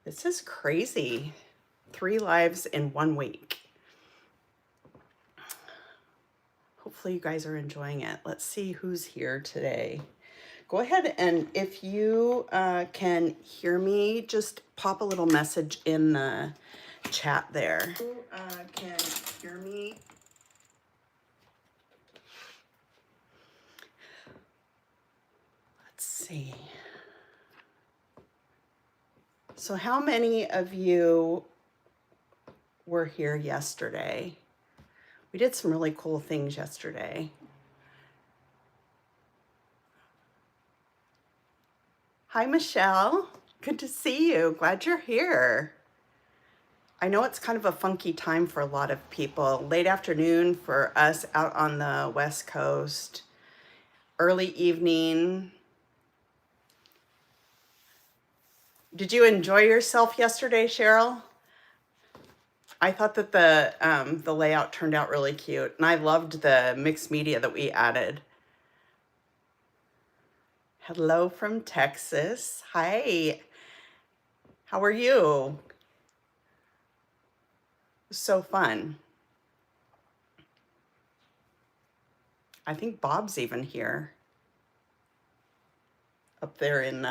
This is crazy. 3 lives in 1 week. Hopefully you guys are enjoying it. Let's see who's here today. Go ahead and if you can hear me, just pop a little message in the chat there. Who can hear me? Let's see. So how many of you were here yesterday? We did some really cool things yesterday. Hi, Michelle. Good to see you. Glad you're here. I know it's kind of a funky time for a lot of people. Late afternoon for us out on the West Coast. Early evening. Did you enjoy yourself yesterday, Cheryl? I thought that the layout turned out really cute, and I loved the mixed media that we added. Hello from Texas. Hi. How are you? So fun. I think Bob's even here. Up there in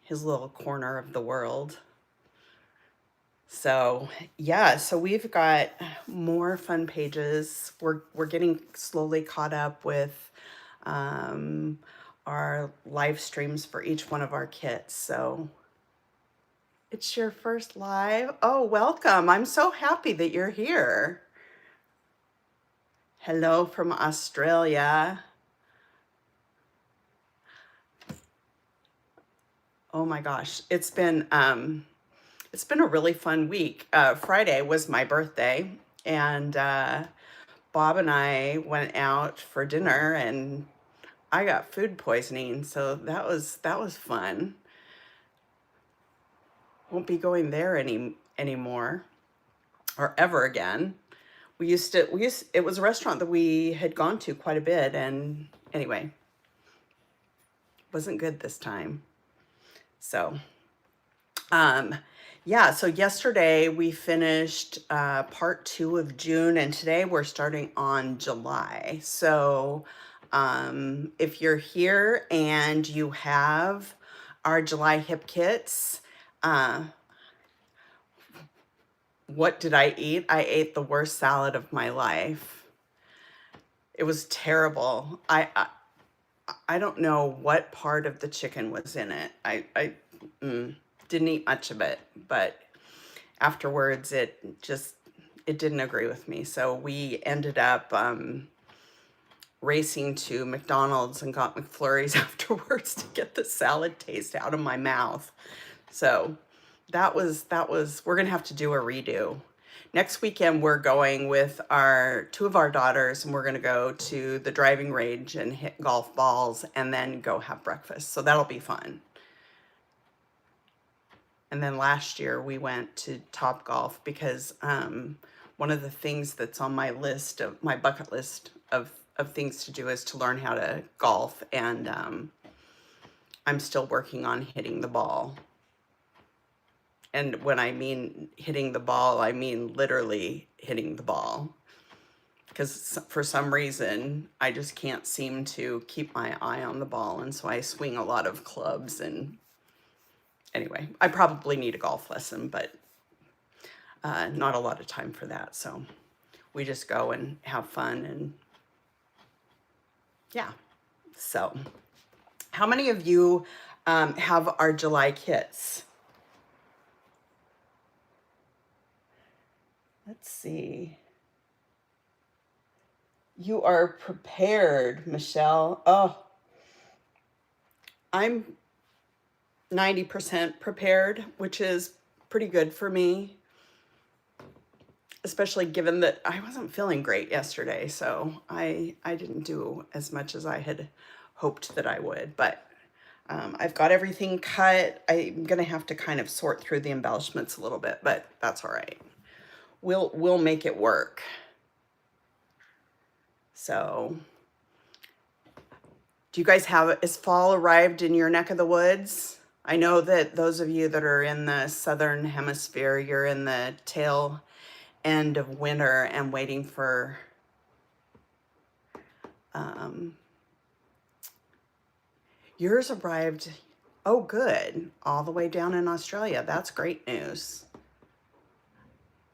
his little corner of the world. So yeah, so we've got more fun pages. We're getting slowly caught up with our live streams for each one of our kits. So it's your first live. Oh, welcome. I'm so happy that you're here. Hello from Australia. Oh my gosh, it's been a really fun week. Friday was my birthday, and Bob and I went out for dinner, and I got food poisoning, so that was fun. Won't be going there anymore or ever again. It was a restaurant that we had gone to quite a bit, and anyway, wasn't good this time. So yeah, so yesterday we finished part 2 of June, and today we're starting on July. So if you're here and you have our July hip kits, what did I eat? I ate the worst salad of my life. It was terrible. I don't know what part of the chicken was in it. I didn't eat much of it, but afterwards it didn't agree with me. So we ended up racing to McDonald's and got McFlurries afterwards to get the salad taste out of my mouth. So that was we're gonna have to do a redo. Next weekend we're going with two of our daughters, and we're gonna go to the driving range and hit golf balls and then go have breakfast. So that'll be fun. And then last year we went to Top Golf because one of the things that's on my bucket list of things to do is to learn how to golf, and I'm still working on hitting the ball. And when I mean hitting the ball, I mean literally hitting the ball. Because for some reason, I just can't seem to keep my eye on the ball. And so I swing a lot of clubs. And anyway, I probably need a golf lesson, but not a lot of time for that. So we just go and have fun. And yeah. So how many of you have our July kits? Let's see. You are prepared, Michelle. Oh, I'm 90% prepared, which is pretty good for me, especially given that I wasn't feeling great yesterday. So I didn't do as much as I had hoped that I would, but I've got everything cut. I'm gonna have to kind of sort through the embellishments a little bit, but that's all right. We'll make it work. So do you guys has fall arrived in your neck of the woods? I know that those of you that are in the southern hemisphere, you're in the tail end of winter and waiting for yours arrived. Oh, good. All the way down in Australia. That's great news.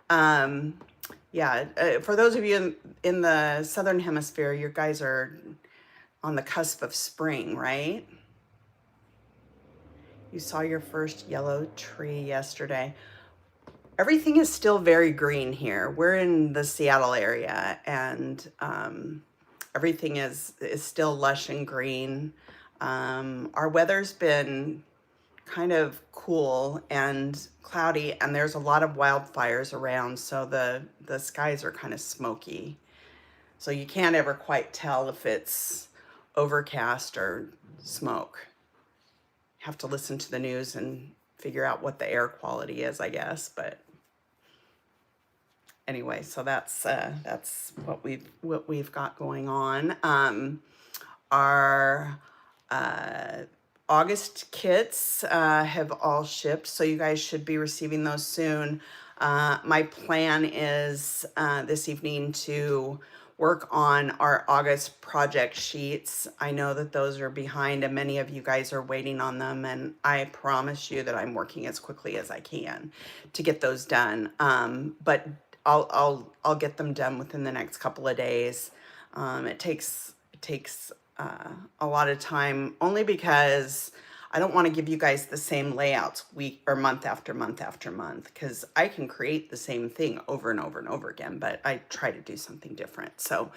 Yeah, for those of you in the southern hemisphere, you guys are on the cusp of spring, right? You saw your first yellow tree yesterday. Everything is still very green here. We're in the Seattle area, and everything is still lush and green. Our weather's been kind of cool and cloudy, and there's a lot of wildfires around, so the skies are kind of smoky. So you can't ever quite tell if it's overcast or smoke. You have to listen to the news and figure out what the air quality is, I guess. But anyway, so that's what we've got going on. Our August kits have all shipped, so you guys should be receiving those soon. My plan is this evening to work on our August project sheets. I know that those are behind and many of you guys are waiting on them, and I promise you that I'm working as quickly as I can to get those done. But I'll get them done within the next couple of days. It takes a lot of time, only because I don't want to give you guys the same layouts week or month after month after month, because I can create the same thing over and over and over again, but I try to do something different. So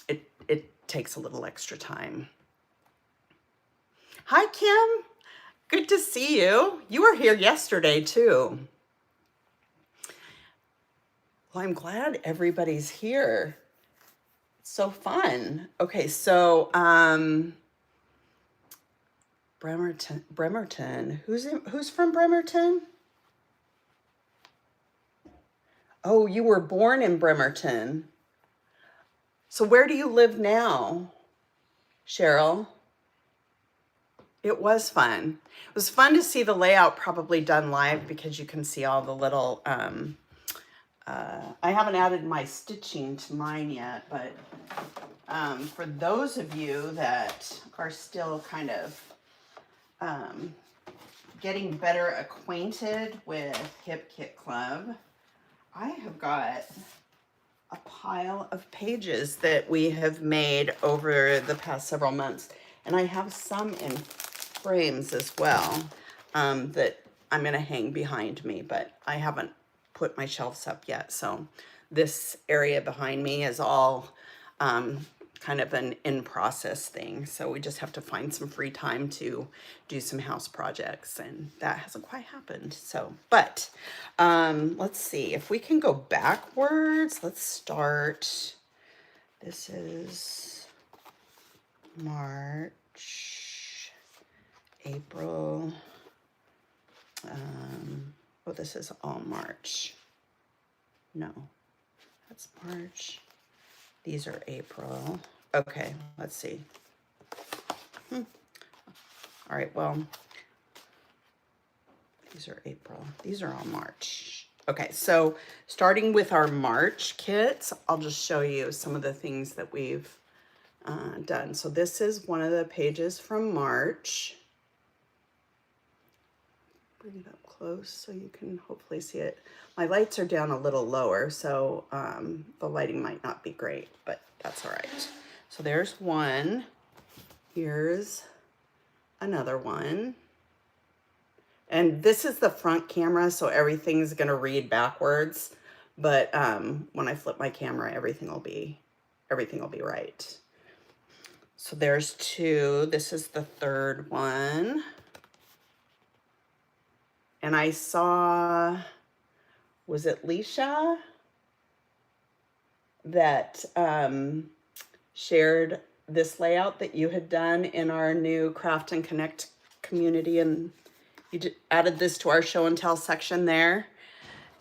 it takes a little extra time. Hi, Kim. Good to see you. You were here yesterday too. Well, I'm glad everybody's here. So fun. Okay, so Bremerton. Who's from Bremerton? Oh, you were born in Bremerton. So where do you live now, Cheryl? It was fun. It was fun to see the layout probably done live, because you can see all the little I haven't added my stitching to mine yet, but for those of you that are still kind of getting better acquainted with Hip Kit Club, I have got a pile of pages that we have made over the past several months, and I have some in frames as well that I'm going to hang behind me, but I haven't put my shelves up yet. So this area behind me is all kind of an in-process thing. So we just have to find some free time to do some house projects, and that hasn't quite happened. So, but let's see if we can go backwards. Let's start. This is March, April. Oh, this is all March. No, that's March. These are April. Okay, let's see. All right, well, these are April. These are all March. Okay, so starting with our March kits, I'll just show you some of the things that we've done. So this is one of the pages from March. Bring it up close so you can hopefully see it. My lights are down a little lower, so the lighting might not be great, but that's all right. So there's one. Here's another one. And this is the front camera, so everything's gonna read backwards. But when I flip my camera, everything will be right. So there's two. This is the third one. And I saw, was it Leisha that shared this layout that you had done in our new Craft and Connect community, and you added this to our show and tell section there.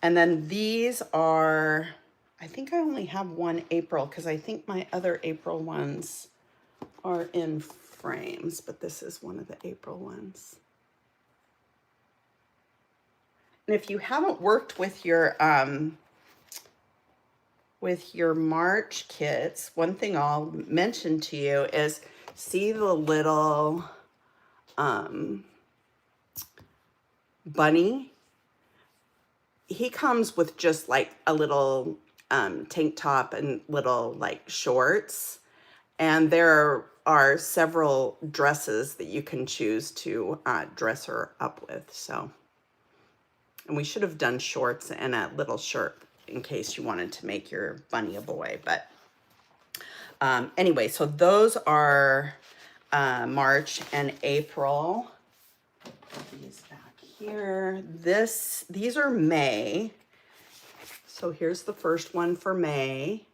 And then these are, I think I only have one April, because I think my other April ones are in frames, but this is one of the April ones. And if you haven't worked with your March kits, one thing I'll mention to you is see the little bunny. He comes with just like a little tank top and little like shorts. And there are several dresses that you can choose to dress her up with. So, and we should have done shorts and a little shirt in case you wanted to make your bunny a boy. But anyway, so those are March and April. Put these back here. These are May. So here's the first one for May.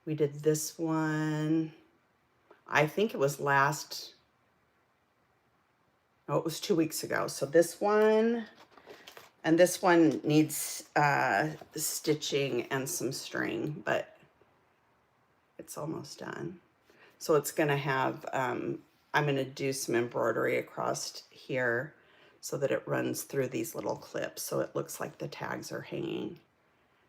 We did this one, I think it was it was 2 weeks ago. So this one, and this one needs stitching and some string, but it's almost done. So it's gonna have, I'm gonna do some embroidery across here so that it runs through these little clips so it looks like the tags are hanging.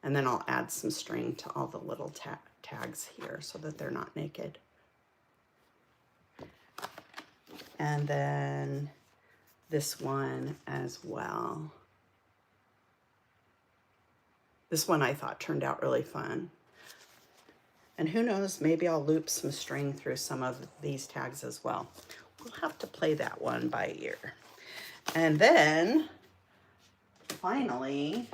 And then I'll add some string to all the little tags here so that they're not naked. And then this one as well. This one I thought turned out really fun. And who knows, maybe I'll loop some string through some of these tags as well. We'll have to play that one by ear. And then finally,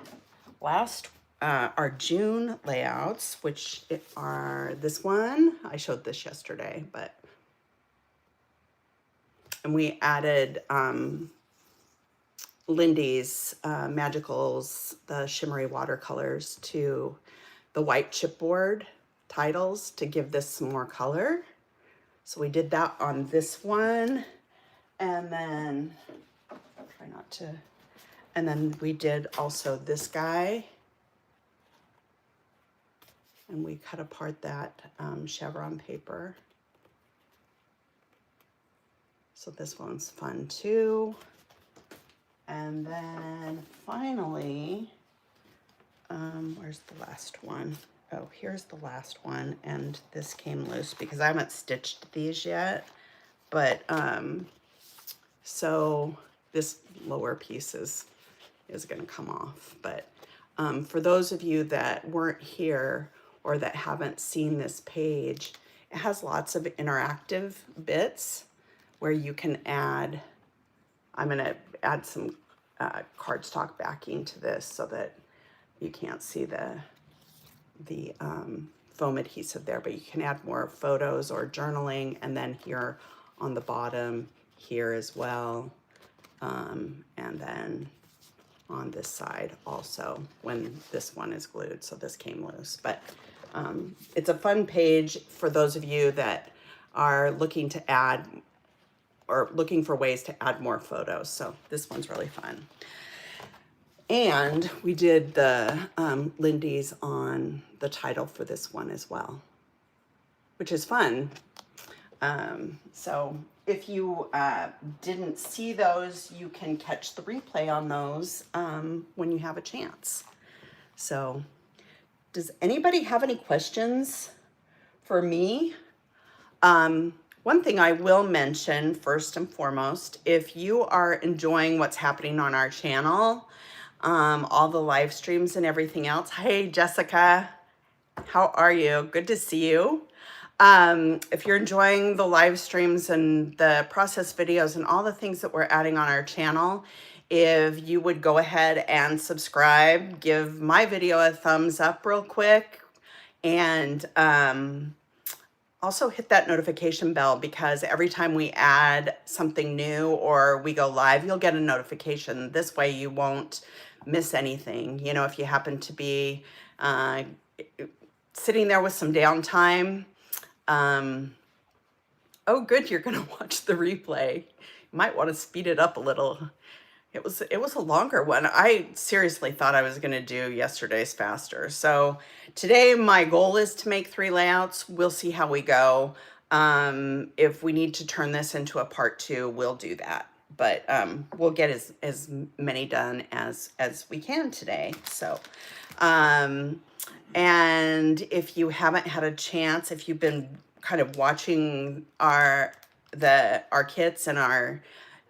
our June layouts, which are this one. I showed this yesterday, and we added Lindy's Magicals, the shimmery watercolors, to the white chipboard titles to give this some more color. So we did that on this one, and then and then we did also this guy. And we cut apart that chevron paper. So this one's fun too. And then finally, where's the last one? Oh, here's the last one. And this came loose because I haven't stitched these yet. But so this lower piece is gonna come off. But for those of you that weren't here, or that haven't seen this page, it has lots of interactive bits where you can add, I'm gonna add some cardstock backing to this so that you can't see the foam adhesive there, but you can add more photos or journaling, and then here on the bottom here as well, and then on this side also when this one is glued. So this came loose, but it's a fun page for those of you that are looking to add or looking for ways to add more photos. So this one's really fun. And we did the Lindy's on the title for this one as well, which is fun. So if you didn't see those, you can catch the replay on those when you have a chance. So does anybody have any questions for me? One thing I will mention first and foremost, if you are enjoying what's happening on our channel, all the live streams and everything else. Hey, Jessica, how are you? Good to see you. If you're enjoying the live streams and the process videos and all the things that we're adding on our channel, if you would go ahead and subscribe, give my video a thumbs up real quick, and also hit that notification bell, because every time we add something new or we go live, you'll get a notification. This way you won't miss anything. You know, if you happen to be sitting there with some downtime, oh good, you're gonna watch the replay. You might want to speed it up a little. It was a longer one. I seriously thought I was gonna do yesterday's faster. So today my goal is to make 3 layouts. We'll see how we go. If we need to turn this into a part 2, we'll do that. but we'll get as many done as we can today. So, and if you haven't had a chance, if you've been kind of watching our kits and our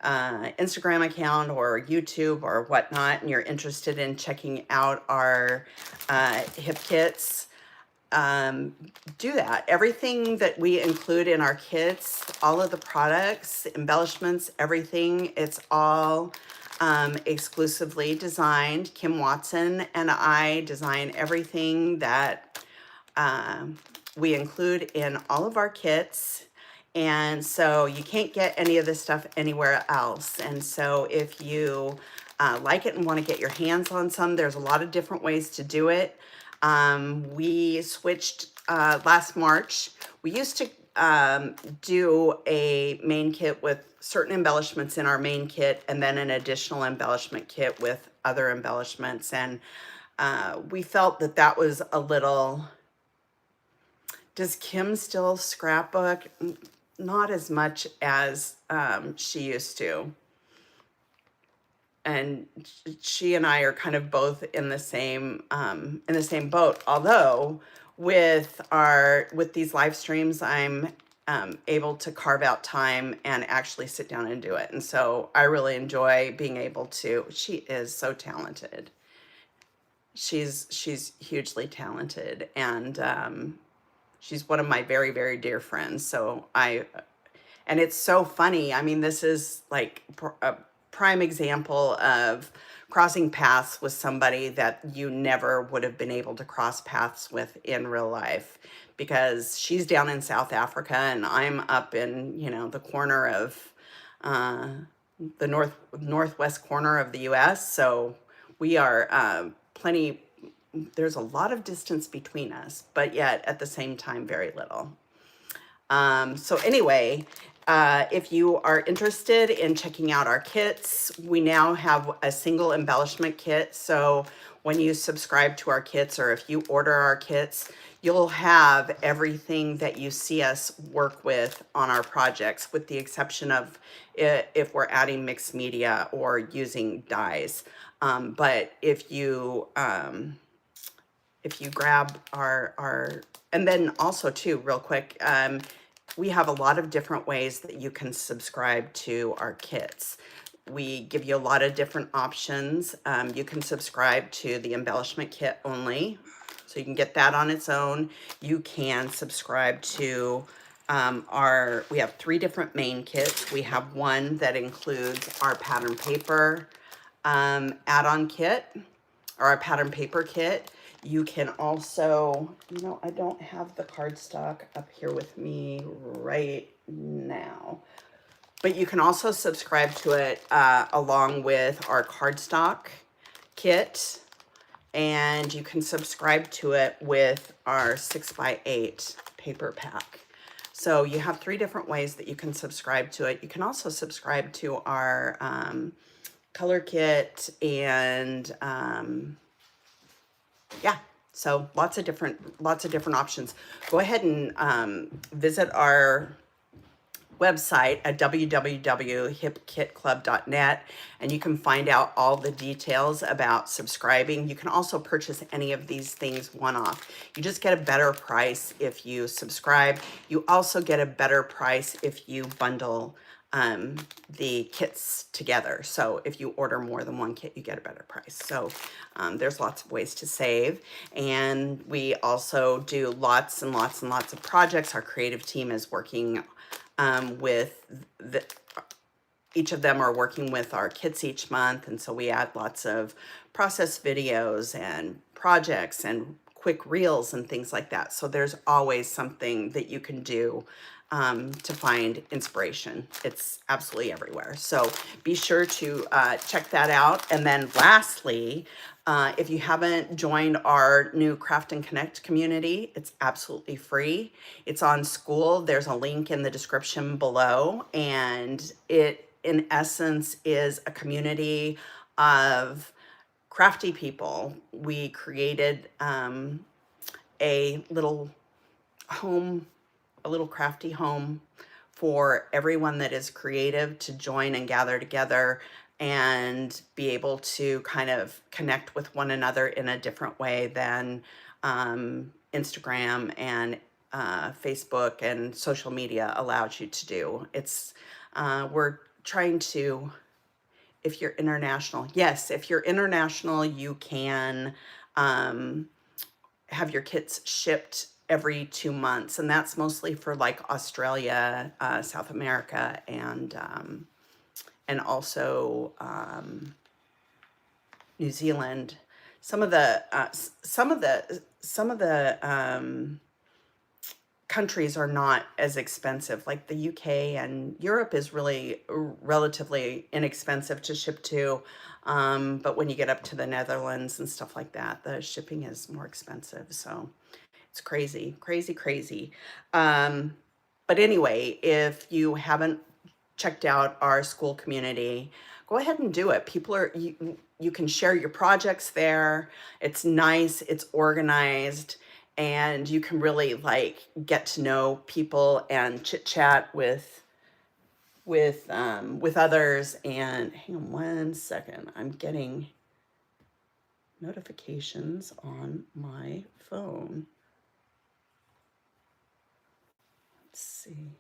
Instagram account or YouTube or whatnot, and you're interested in checking out our hip kits, do that. Everything that we include in our kits, all of the products, embellishments, everything, it's all exclusively designed. Kim Watson and I design everything that we include in all of our kits. And so you can't get any of this stuff anywhere else. And so if you like it and want to get your hands on some, there's a lot of different ways to do it. We switched last March. We used to do a main kit with certain embellishments in our main kit and then an additional embellishment kit with other embellishments. And we felt that that was a little... Does Kim still scrapbook? Not as much as she used to. And she and I are kind of both in the same boat. Although with these live streams, I'm able to carve out time and actually sit down and do it. And so I really enjoy being able to. She is so talented. She's hugely talented, and she's one of my very, very dear friends. So and it's so funny. I mean, this is like a prime example of crossing paths with somebody that you never would have been able to cross paths with in real life, because she's down in South Africa and I'm up in, the corner of the northwest corner of the US. So we are there's a lot of distance between us, but yet at the same time, very little. So anyway, if you are interested in checking out our kits, we now have a single embellishment kit. So when you subscribe to our kits, or if you order our kits, you'll have everything that you see us work with on our projects, with the exception of if we're adding mixed media or using dyes. But if you grab and then also too, real quick, we have a lot of different ways that you can subscribe to our kits. We give you a lot of different options. You can subscribe to the embellishment kit only, so you can get that on its own. You can subscribe to we have 3 different main kits. We have one that includes our pattern paper add-on kit, or our pattern paper kit. You can also, I don't have the cardstock up here with me right now, but you can also subscribe to it along with our cardstock kit, and you can subscribe to it with our 6x8 paper pack. So you have 3 different ways that you can subscribe to it. You can also subscribe to our color kit, and yeah, so lots of different options. Go ahead and visit our website at www.hipkitclub.net, and you can find out all the details about subscribing. You can also purchase any of these things one-off. You just get a better price if you subscribe. You also get a better price if you bundle the kits together. So if you order more than one kit, you get a better price. So there's lots of ways to save. And we also do lots and lots and lots of projects. Our creative team is working with each of them are working with our kits each month. And so we add lots of process videos and projects and quick reels and things like that. So there's always something that you can do to find inspiration. It's absolutely everywhere. So be sure to check that out. And then lastly, if you haven't joined our new Craft and Connect community, it's absolutely free. It's on School. There's a link in the description below, and it in essence is a community of crafty people. We created a little crafty home for everyone that is creative to join and gather together and be able to kind of connect with one another in a different way than Instagram and Facebook and social media allows you to do. It's we're trying to, if you're international, yes, if you're international, you can have your kits shipped every 2 months, and that's mostly for like Australia, South America, and also New Zealand. Some of the countries are not as expensive. Like the UK and Europe is really relatively inexpensive to ship to. But when you get up to the Netherlands and stuff like that, the shipping is more expensive. So it's crazy, crazy, crazy. But anyway, if you haven't checked out our school community, go ahead and do it. People are, you can share your projects there. It's nice, it's organized, and you can really like get to know people and chit chat with others. And hang on one second, I'm getting notifications on my phone. Let's see,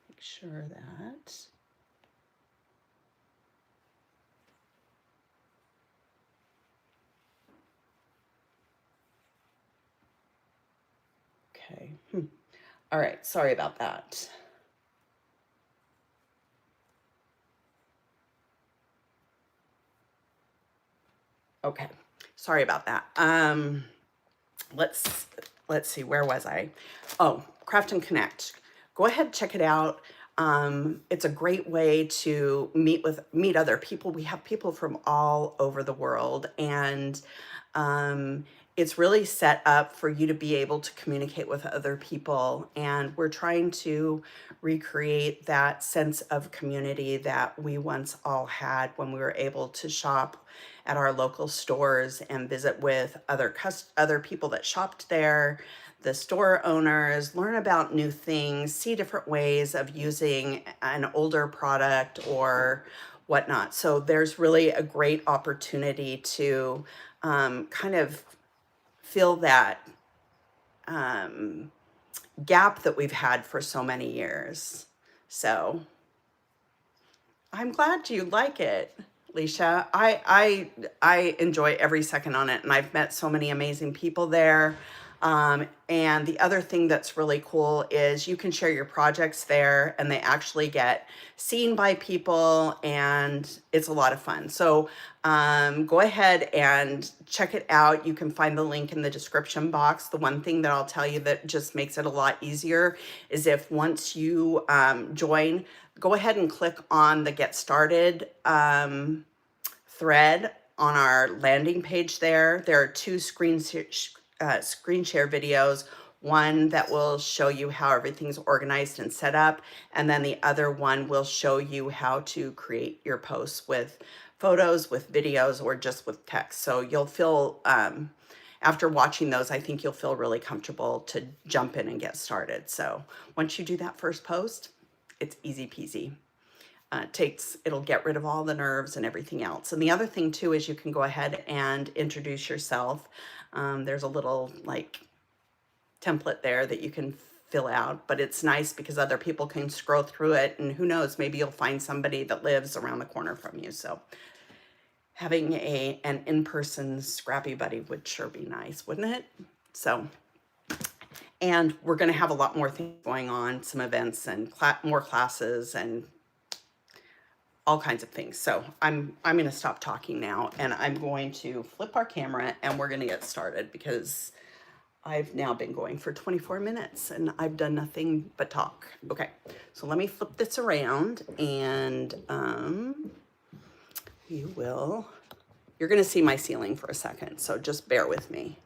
make sure that. Okay. All right, sorry about that. Okay, sorry about that. Let's see, where was I? Oh, Craft and Connect. Go ahead, check it out. It's a great way to meet other people. We have people from all over the world, and it's really set up for you to be able to communicate with other people. And we're trying to recreate that sense of community that we once all had when we were able to shop at our local stores and visit with other people that shopped there, the store owners, learn about new things, see different ways of using an older product or whatnot. So there's really a great opportunity to kind of fill that gap that we've had for so many years. So I'm glad you like it, Leisha. I enjoy every second on it, and I've met so many amazing people there. And the other thing that's really cool is you can share your projects there, and they actually get seen by people, and it's a lot of fun. So go ahead and check it out. You can find the link in the description box. The one thing that I'll tell you that just makes it a lot easier is if once you join, go ahead and click on the Get Started thread on our landing page there. There are two screen share videos, one that will show you how everything's organized and set up, and then the other one will show you how to create your posts with photos, with videos, or just with text. So you'll feel, after watching those, I think you'll feel really comfortable to jump in and get started. So once you do that first post, it's easy peasy. It'll get rid of all the nerves and everything else. And the other thing too is you can go ahead and introduce yourself. There's a little like template there that you can fill out, but it's nice because other people can scroll through it, and who knows, maybe you'll find somebody that lives around the corner from you. So having an in-person scrappy buddy would sure be nice, wouldn't it? So, and we're going to have a lot more things going on, some events and more classes and all kinds of things. So I'm going to stop talking now, and I'm going to flip our camera, and we're going to get started because I've now been going for 24 minutes and I've done nothing but talk. Okay, so let me flip this around, and you're going to see my ceiling for a second, so just bear with me.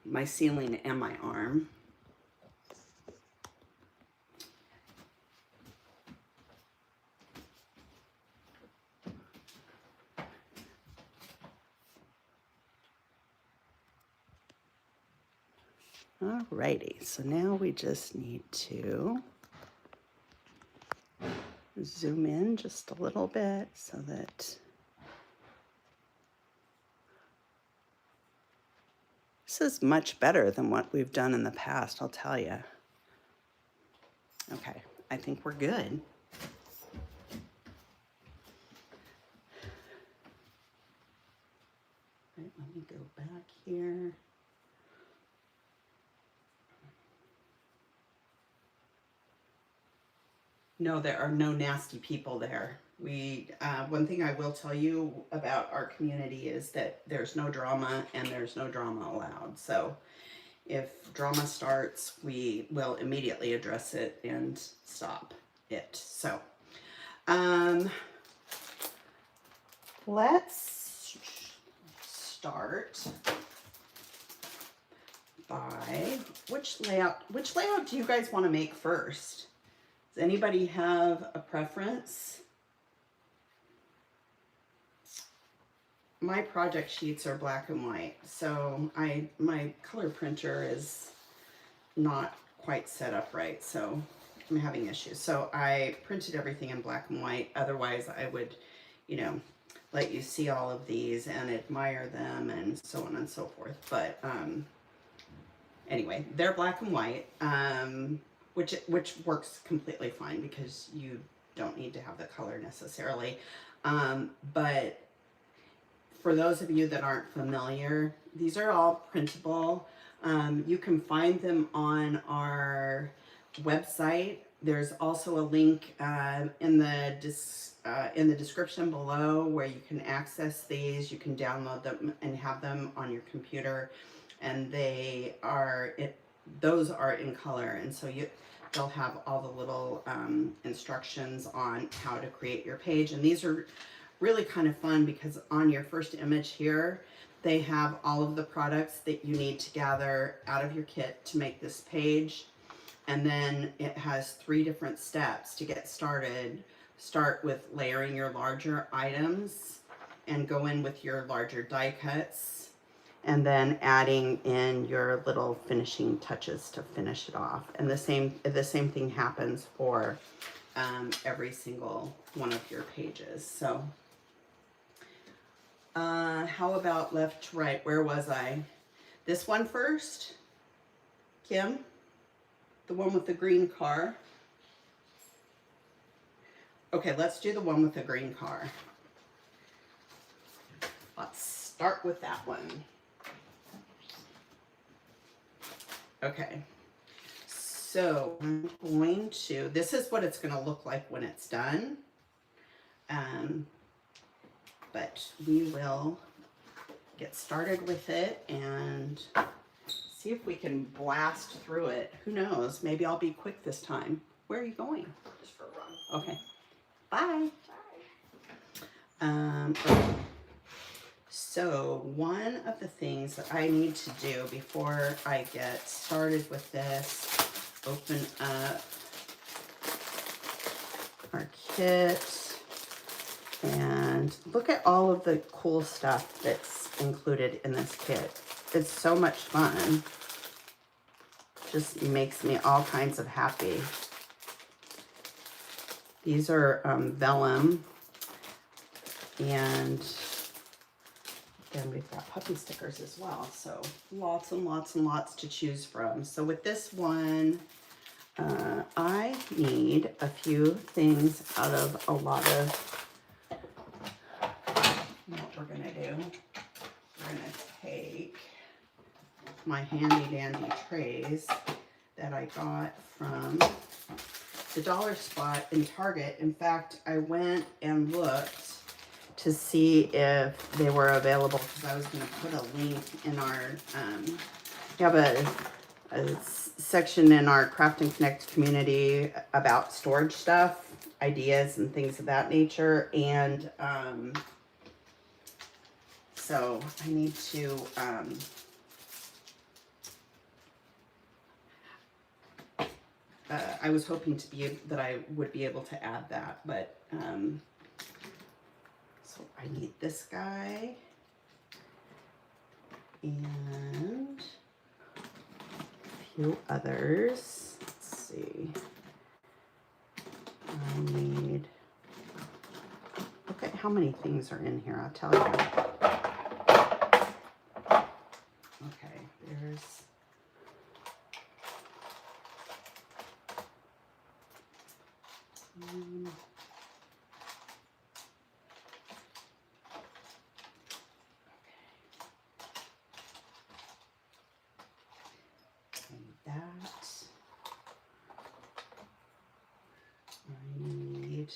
My ceiling and my arm. Alrighty, so now we just need to zoom in just a little bit so that this is much better than what we've done in the past, I'll tell you. Okay, I think we're good. Right, let me go back here. No, there are no nasty people there. One thing I will tell you about our community is that there's no drama and there's no drama allowed. So if drama starts, we will immediately address it and stop it. So, let's start by which layout do you guys want to make first? Does anybody have a preference? My project sheets are black and white, so my color printer is not quite set up right, so I'm having issues. So I printed everything in black and white. Otherwise, I would, you know, let you see all of these and admire them and so on and so forth. But anyway, they're black and white, which works completely fine because you don't need to have the color necessarily. But for those of you that aren't familiar, these are all printable. You can find them on our website. There's also a link in the description below where you can access these. You can download them and have them on your computer, and those are in color, and so they'll have all the little instructions on how to create your page. And these are really kind of fun because on your first image here, they have all of the products that you need to gather out of your kit to make this page. And then it has 3 different steps to get started. Start with layering your larger items and go in with your larger die cuts, and then adding in your little finishing touches to finish it off. And the same thing happens for every single one of your pages. So how about left to right? Where was I? This one first, Kim? The one with the green car? Okay, let's do the one with the green car. Let's start with that one. Okay, so I'm going to, this is what it's going to look like when it's done. But we will get started with it and see if we can blast through it. Who knows? Maybe I'll be quick this time. Where are you going? Just for a run. Okay. Bye. Bye. Okay. So one of the things that I need to do before I get started with this, open up our kit and look at all of the cool stuff that's included in this kit. It's so much fun. Just makes me all kinds of happy. These are vellum, and then we've got puppy stickers as well. So lots and lots and lots to choose from. So with this one, I need a few things out of a lot of what we're gonna do. We're gonna take my handy dandy trays that I got from the dollar spot in Target. In fact, I went and looked to see if they were available because I was going to put a link in our, we have a section in our Craft and Connect community about storage stuff, ideas and things of that nature. And so I need to, I was hoping that I would be able to add that, but so I need this guy, and few others. Let's see. I need, look at how many things are in here, I'll tell you. Okay, there's that. I need,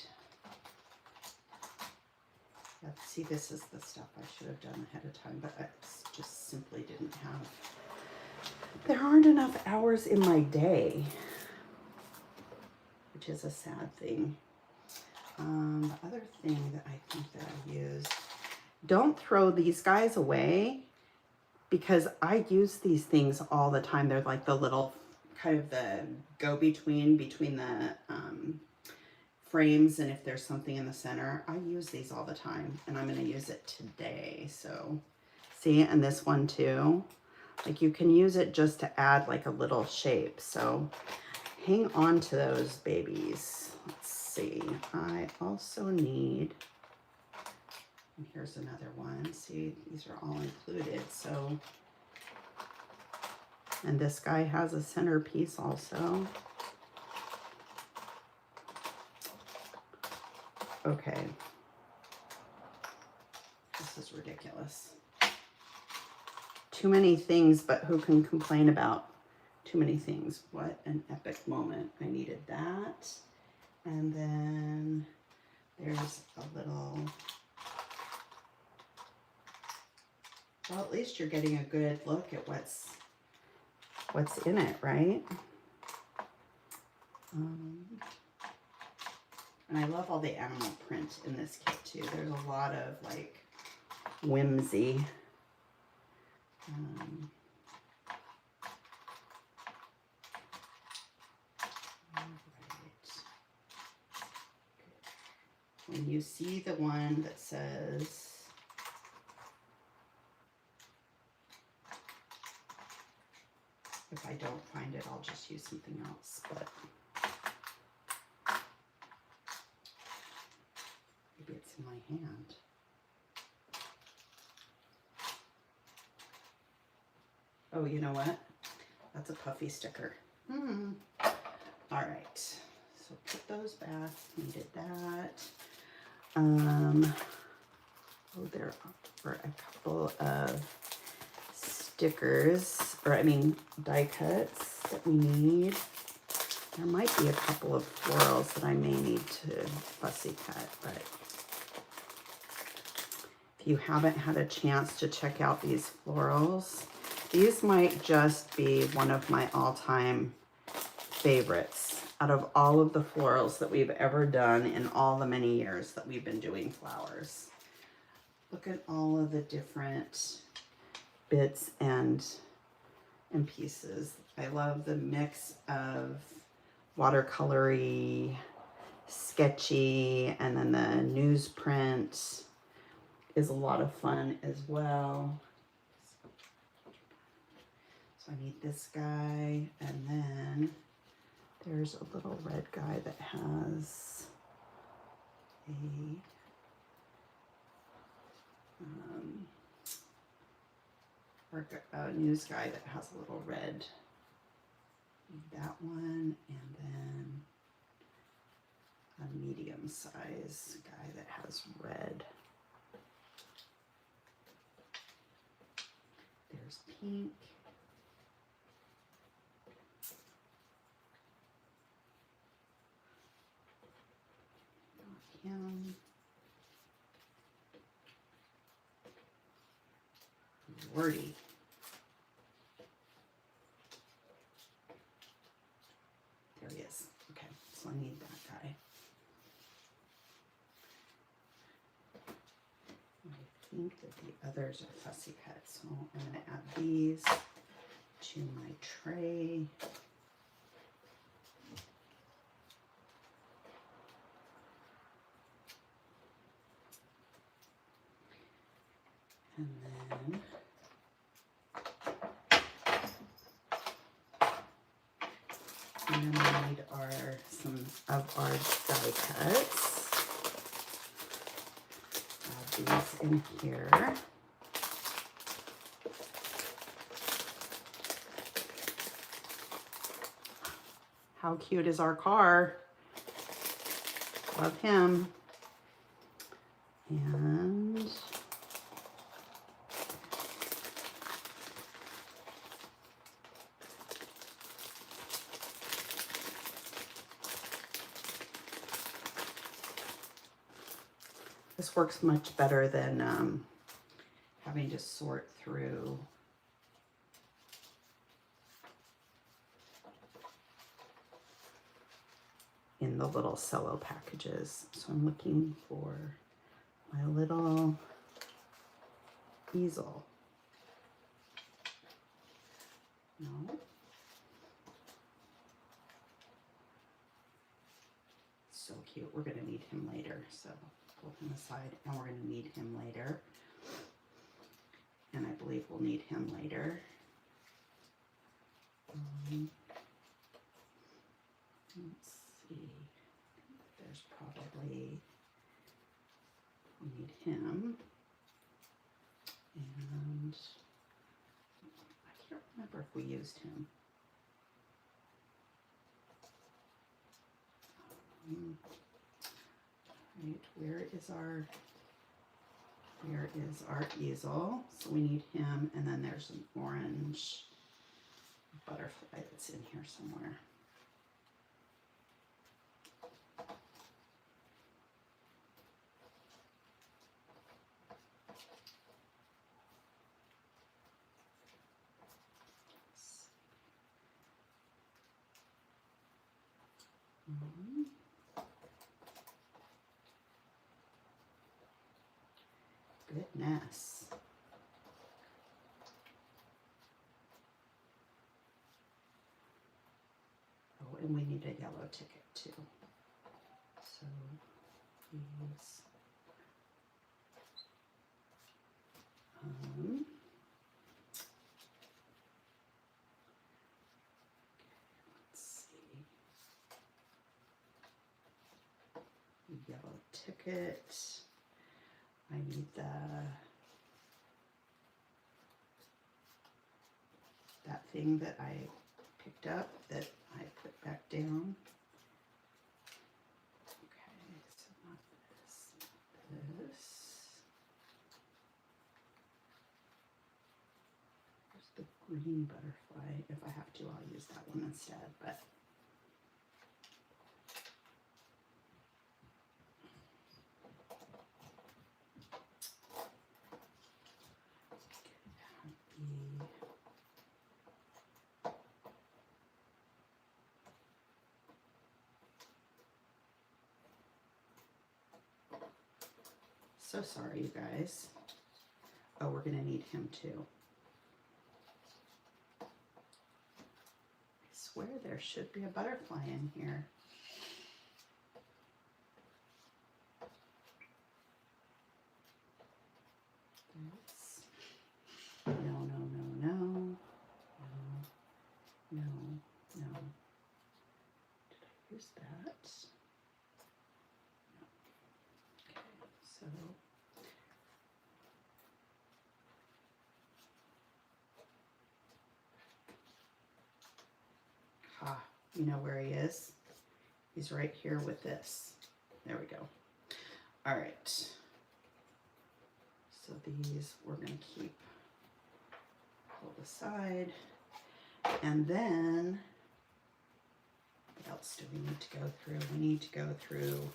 let's see, this is the stuff I should have done ahead of time, but I just simply didn't have. There aren't enough hours in my day, which is a sad thing. The other thing that I think that I use, don't throw these guys away, because I use these things all the time. They're like the little kind of the go-between between the frames, and if there's something in the center, I use these all the time, and I'm going to use it today. So see, and this one too, like you can use it just to add like a little shape. So hang on to those babies. Let's see, I also need, and here's another one. See, these are all included. So, and this guy has a centerpiece also. Okay. This is ridiculous. Too many things, but who can complain about too many things? What an epic moment. I needed that. And then there's a little, well, at least you're getting a good look at what's in it, right? And I love all the animal print in this kit too. There's a lot of like whimsy. All right. When you see the one that says, if I don't find it, I'll just use something else, but maybe it's in my hand. Oh, you know what? That's a puffy sticker. All right, so put those back. Needed that. Oh, there are a couple of stickers, or I mean die cuts that we need. There might be a couple of florals that I may need to fussy cut, but if you haven't had a chance to check out these florals, these might just be one of my all-time favorites out of all of the florals that we've ever done in all the many years that we've been doing flowers. Look at all of the different bits and pieces. I love the mix of watercolory, sketchy, and then the newsprint is a lot of fun as well. So I need this guy, and then there's a little red guy that has a news guy that has a little red. That one, and then a medium size guy that has red. There's pink. Not him. Lordy. There he is. Okay, so I need that guy. I think that the others are fussy cut, so I'm going to add these to my tray. And then And then we need some of our die cuts. Add these in here. How cute is our car? Love him. And this works much better than having to sort through in the little cello packages. So I'm looking for my little easel. No. So cute. We're going to need him later. So pull him aside, and we're going to need him later. And I believe we'll need him later. Let's see. There's probably, we need him. And I can't remember if we used him. Right, where is our easel? So we need him, and then there's an orange butterfly that's in here somewhere. Goodness. Oh, and we need a yellow ticket too. So these. Let's see. Yellow ticket. I need that thing that I picked up that I put back down. Okay, so not this, this. There's the green butterfly. If I have to, I'll use that one instead, but so sorry, you guys. Oh, we're gonna need him too. I swear there should be a butterfly in here. No, no, no, no, no, no, no. Did I use that? No. Okay, so you know where he is? He's right here with this. There we go. All right. So these we're going to keep pulled aside. And then, what else do we need to go through? We need to go through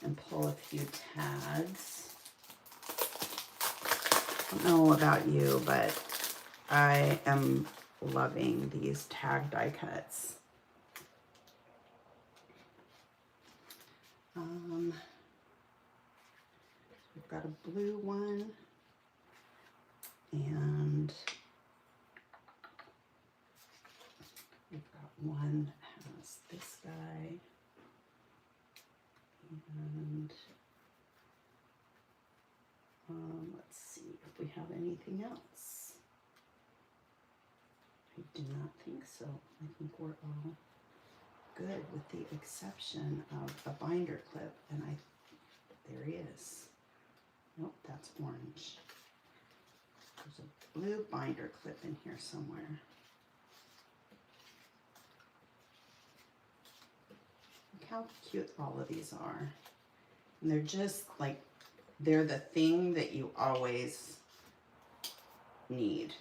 and pull a few tags. I don't know about you, but I am loving these tag die cuts. We've got a blue one, and we've got one that has this guy, and let's see if we have anything else. I do not think so. I think we're all good with the exception of a binder clip. And there he is. Nope, that's orange. There's a blue binder clip in here somewhere. Look how cute all of these are. And they're just like, they're the thing that you always need.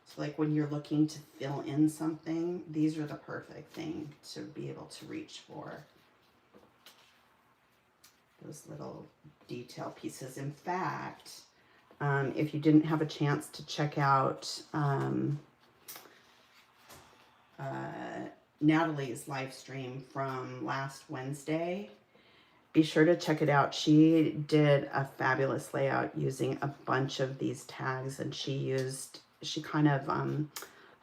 So like when you're looking to fill in something, these are the perfect thing to be able to reach for. Those little detail pieces. In fact, if you didn't have a chance to check out Natalie's live stream from last Wednesday, be sure to check it out. She did a fabulous layout using a bunch of these tags, and she kind of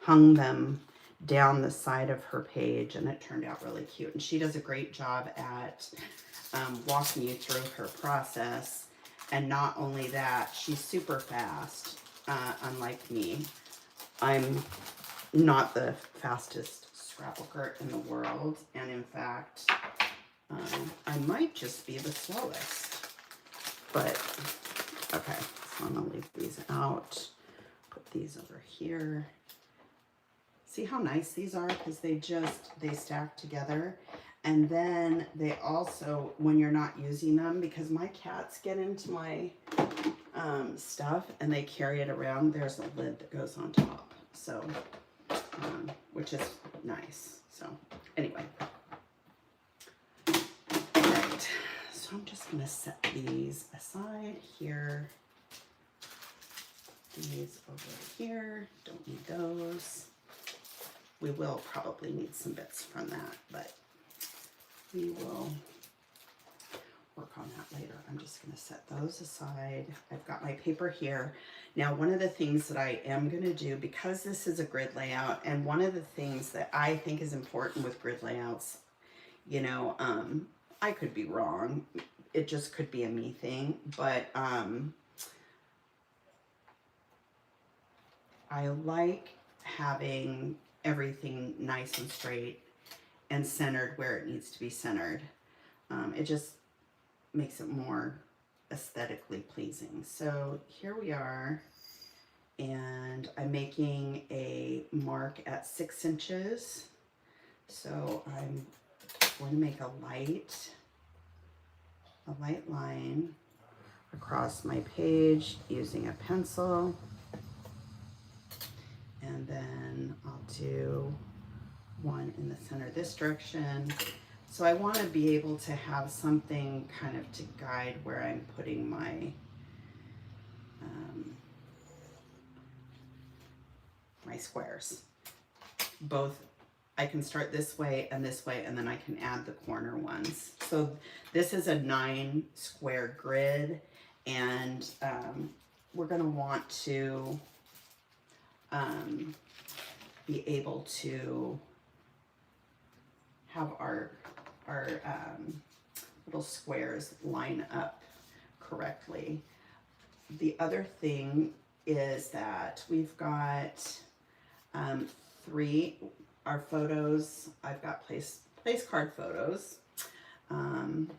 hung them down the side of her page, and it turned out really cute. And she does a great job at walking you through her process. And not only that, she's super fast, unlike me. I'm not the fastest scrapbooker in the world, and in fact, I might just be the slowest. But, okay, so I'm gonna leave these out. Put these over here. See how nice these are? Because they stack together. And then they also, when you're not using them, because my cats get into my stuff and they carry it around, there's a lid that goes on top. So, which is nice. So, anyway. All right. So I'm just going to set these aside here. These over here. Don't need those. We will probably need some bits from that, but we will work on that later. I'm just going to set those aside. I've got my paper here. Now, one of the things that I am going to do, because this is a grid layout, and one of the things that I think is important with grid layouts, you know, I could be wrong. It just could be a me thing, but I like having everything nice and straight and centered where it needs to be centered. It just makes it more aesthetically pleasing. So here we are, and I'm making a mark at 6 inches. So I'm going to make a light line across my page using a pencil. And then I'll do one in the center this direction. So I want to be able to have something kind of to guide where I'm putting my my squares. Both, I can start this way, and then I can add the corner ones. So this is a 9 square grid, and we're going to want to be able to have our little squares line up correctly. The other thing is that we've got 3, our photos, I've got place card photos, and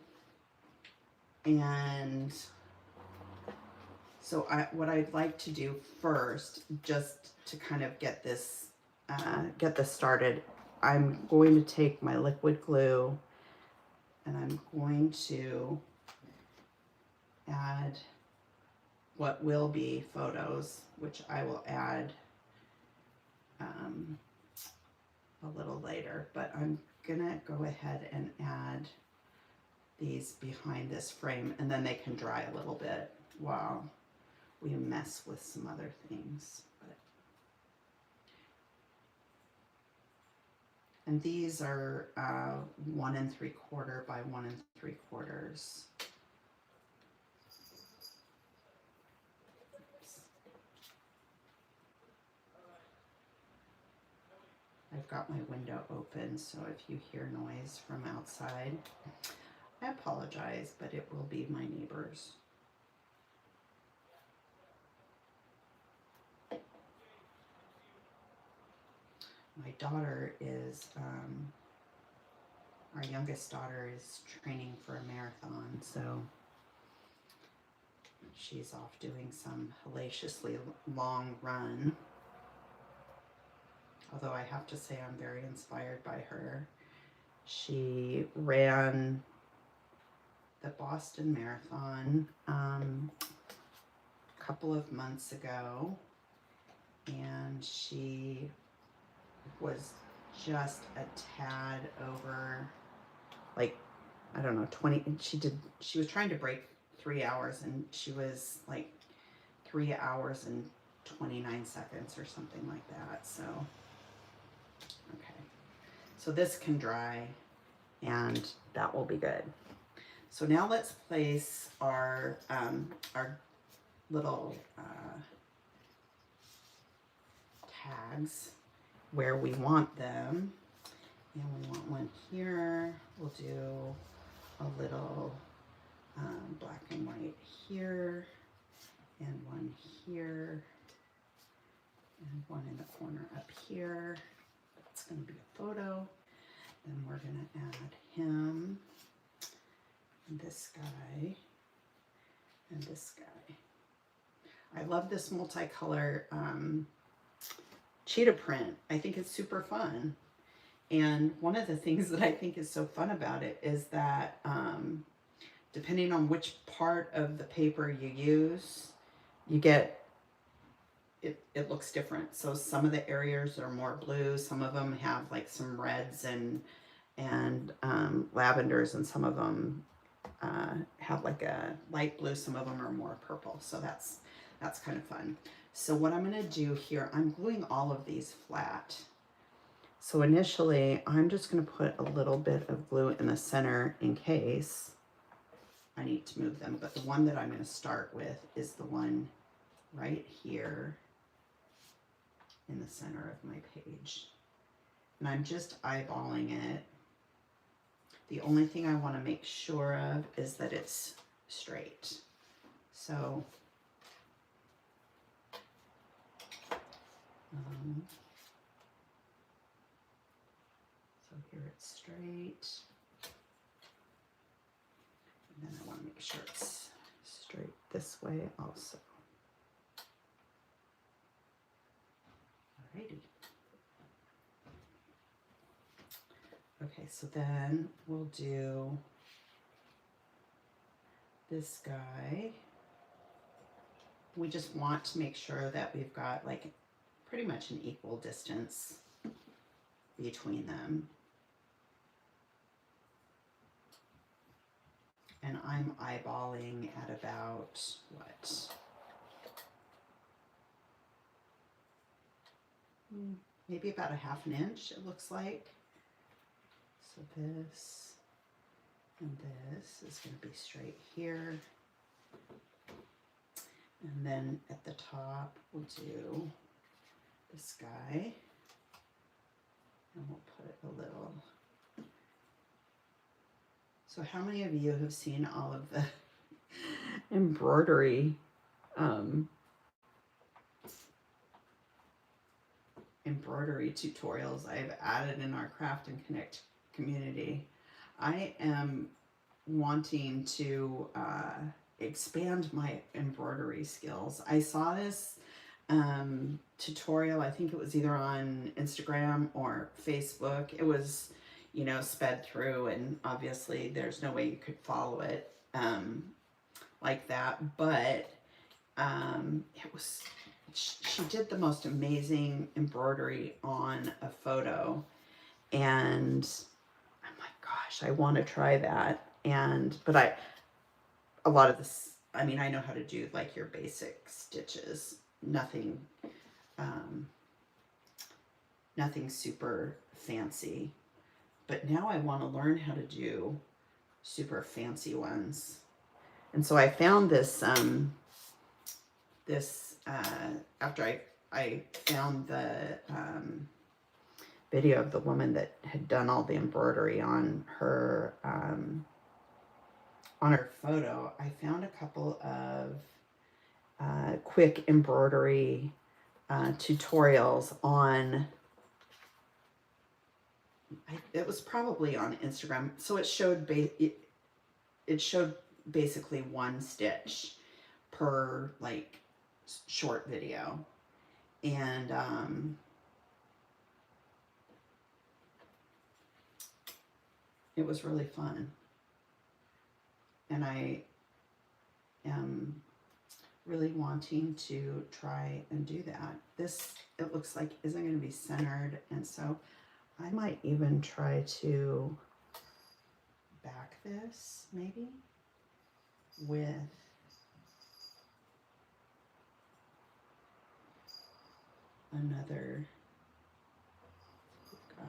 so what I'd like to do first, just to kind of get this started, I'm going to take my liquid glue and I'm going to add what will be photos, which I will add a little later, but I'm gonna go ahead and add these behind this frame, and then they can dry a little bit while we mess with some other things. And these are 1 3/4 by 1 3/4. I've got my window open, so if you hear noise from outside, I apologize, but it will be my neighbors. My daughter is our youngest daughter is training for a marathon, so she's off doing some hellaciously long run. Although I have to say I'm very inspired by her. She ran the Boston Marathon a couple of months ago, and she was just a tad over, like, I don't know, 20. She was trying to break 3 hours, and she was like 3 hours and 29 seconds or something like that. So, okay. So this can dry, and that will be good. So now let's place our little tags where we want them. And we want one here. We'll do a little black and white here, and one here, and one in the corner up here. That's going to be a photo. Then we're going to add him, and this guy, and this guy. I love this multicolor cheetah print. I think it's super fun. And one of the things that I think is so fun about it is that depending on which part of the paper you use, you get, it looks different. So some of the areas are more blue, some of them have like some reds and lavenders, and some of them have like a light blue, some of them are more purple. So that's kind of fun. So what I'm going to do here, I'm gluing all of these flat. So initially, I'm just going to put a little bit of glue in the center in case I need to move them. But the one that I'm going to start with is the one right here in the center of my page. And I'm just eyeballing it. The only thing I want to make sure of is that it's straight. So, so here it's straight. And then I want to make sure it's straight this way also. Alrighty. Okay, so then we'll do this guy. We just want to make sure that we've got like pretty much an equal distance between them. And I'm eyeballing at about, what? Maybe about a ½ inch, it looks like. So this and this is going to be straight here. And then at the top, we'll do this guy. And we'll put a little. So how many of you have seen all of the embroidery tutorials I've added in our Craft and Connect community? I am wanting to expand my embroidery skills. I saw this tutorial, I think it was either on Instagram or Facebook. It was, you know, sped through, and obviously there's no way you could follow it like that, but it was, she did the most amazing embroidery on a photo, and I'm like, gosh, I want to try that. And but a lot of this, I mean, I know how to do like your basic stitches, nothing nothing super fancy. But now I want to learn how to do super fancy ones. And so I found this, after I found the video of the woman that had done all the embroidery on her photo, I found a couple of quick embroidery tutorials on it was probably on Instagram. So it showed it showed basically one stitch per like short video. And it was really fun. And I am really wanting to try and do that. This, it looks like, isn't going to be centered, and so I might even try to back this maybe with another, we've got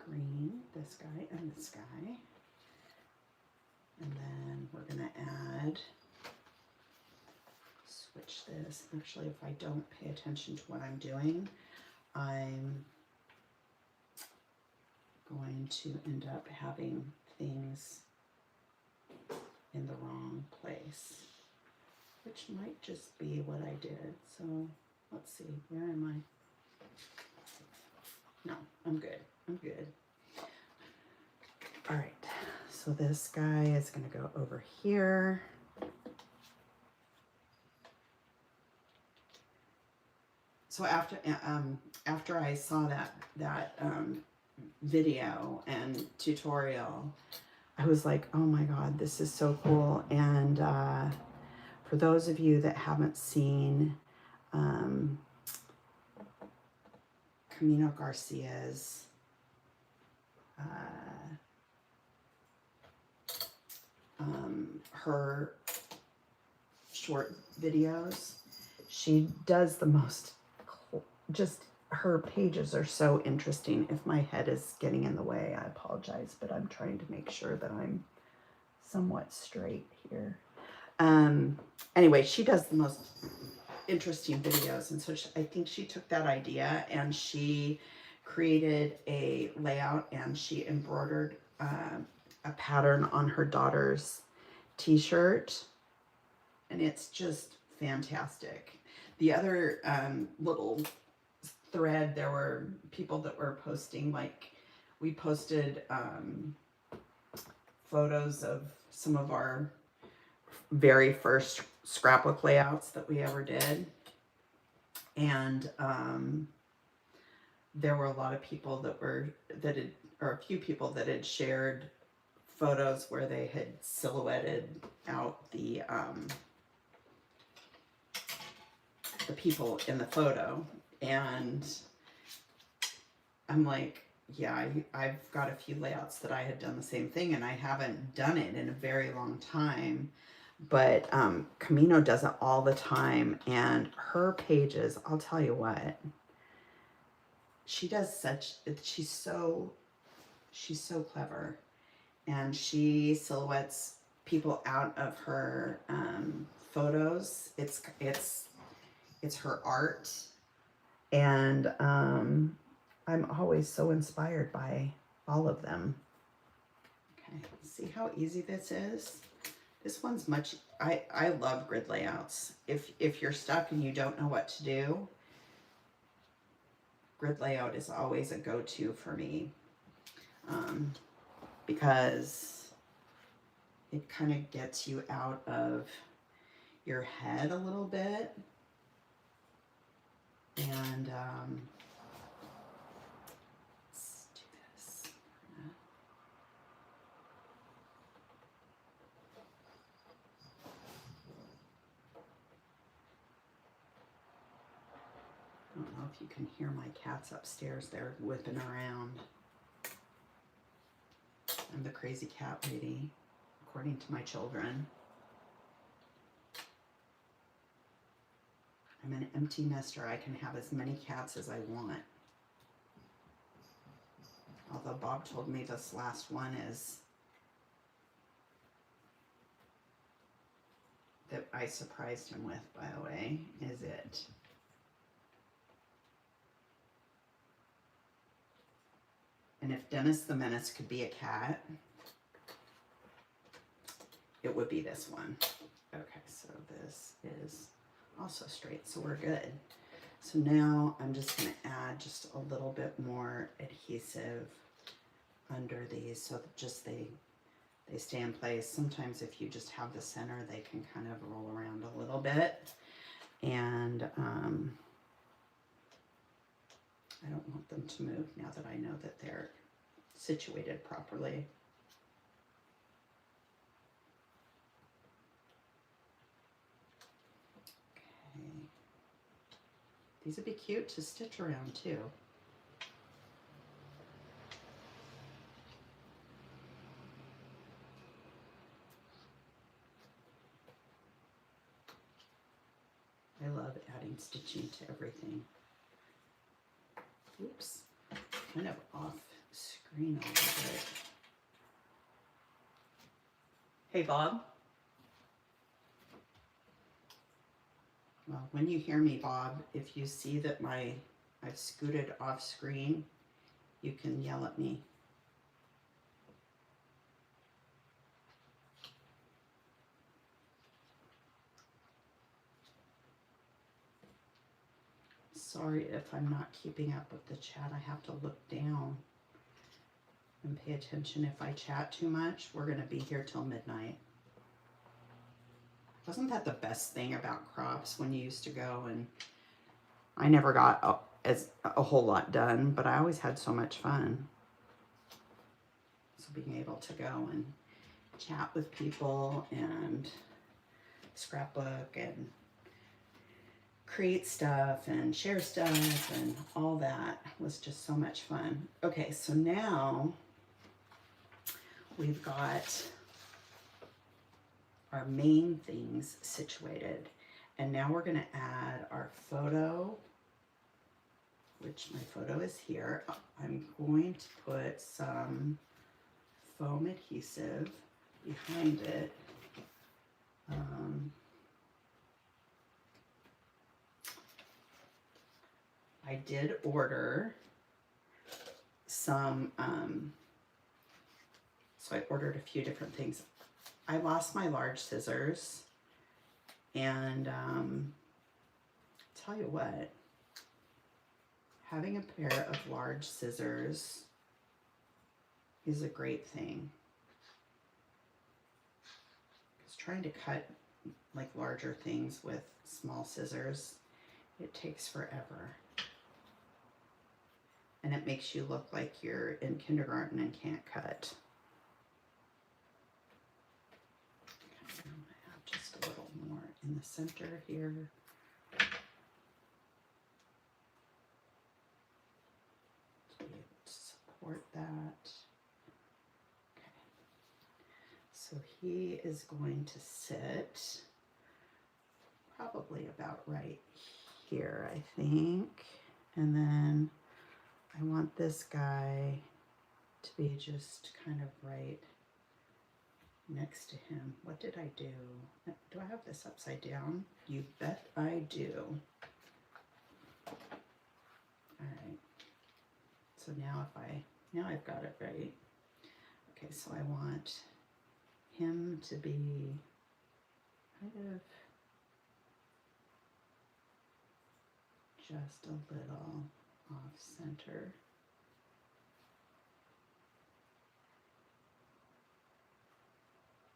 green, this guy and this guy. And then we're gonna add, switch this. Actually, if I don't pay attention to what I'm doing, I'm going to end up having things in the wrong place, which might just be what I did. So let's see, where am I? No, I'm good, I'm good. All right, so this guy is gonna go over here. So after I saw that video and tutorial, I was like, oh my God, this is so cool. And for those of you that haven't seen Camino Garcia's her short videos, she does the most, just her pages are so interesting. If my head is getting in the way, I apologize, but I'm trying to make sure that I'm somewhat straight here. Anyway, she does the most interesting videos, and so I think she took that idea and she created a layout, and she embroidered a pattern on her daughter's t-shirt, and it's just fantastic. The other little thread, there were people that were posting, like we posted photos of some of our very first scrapbook layouts that we ever did, and there were a lot of people that had, or a few people that had shared photos where they had silhouetted out the people in the photo. And I'm like, yeah, I've got a few layouts that I had done the same thing, and I haven't done it in a very long time. But Camino does it all the time, and her pages, I'll tell you what, she does such, she's so clever, and she silhouettes people out of her photos. It's her art, and I'm always so inspired by all of them. Okay, see how easy this is? This one's much, I love grid layouts. If you're stuck and you don't know what to do, grid layout is always a go-to for me, because it kind of gets you out of your head a little bit. And let's do this. I don't know if you can hear my cats upstairs. They're whipping around. I'm the crazy cat lady, according to my children. I'm an empty nester. I can have as many cats as I want. Although Bob told me this last one is, that I surprised him with, by the way, is it. And if Dennis the Menace could be a cat, it would be this one. Okay, so this is also straight, so we're good. So now I'm just going to add just a little bit more adhesive under these so that just they stay in place. Sometimes if you just have the center, they can kind of roll around a little bit. And I don't want them to move now that I know that they're situated properly. Okay. These would be cute to stitch around too. I love adding stitching to everything. Oops, kind of off screen a little bit. Hey, Bob. Well, when you hear me, Bob, if you see that I've scooted off screen, you can yell at me. Sorry if I'm not keeping up with the chat. I have to look down and pay attention. If I chat too much, we're going to be here till midnight. Wasn't that the best thing about crops when you used to go? And I never got a whole lot done, but I always had so much fun. So being able to go and chat with people and scrapbook and create stuff and share stuff and all that was just so much fun. Okay, so now we've got our main things situated, and now we're going to add our photo, which my photo is here. I'm going to put some foam adhesive behind it. I did order some, so I ordered a few different things. I lost my large scissors, and tell you what, having a pair of large scissors is a great thing. Because trying to cut like larger things with small scissors, it takes forever. And it makes you look like you're in kindergarten and can't cut. I'm going to have just a little more in the center here. To be able to support that. Okay. So he is going to sit probably about right here, I think. And then I want this guy to be just kind of right next to him. What did I do? Do I have this upside down? You bet I do. All right. So now now I've got it right. Okay, so I want him to be kind of just a little off center.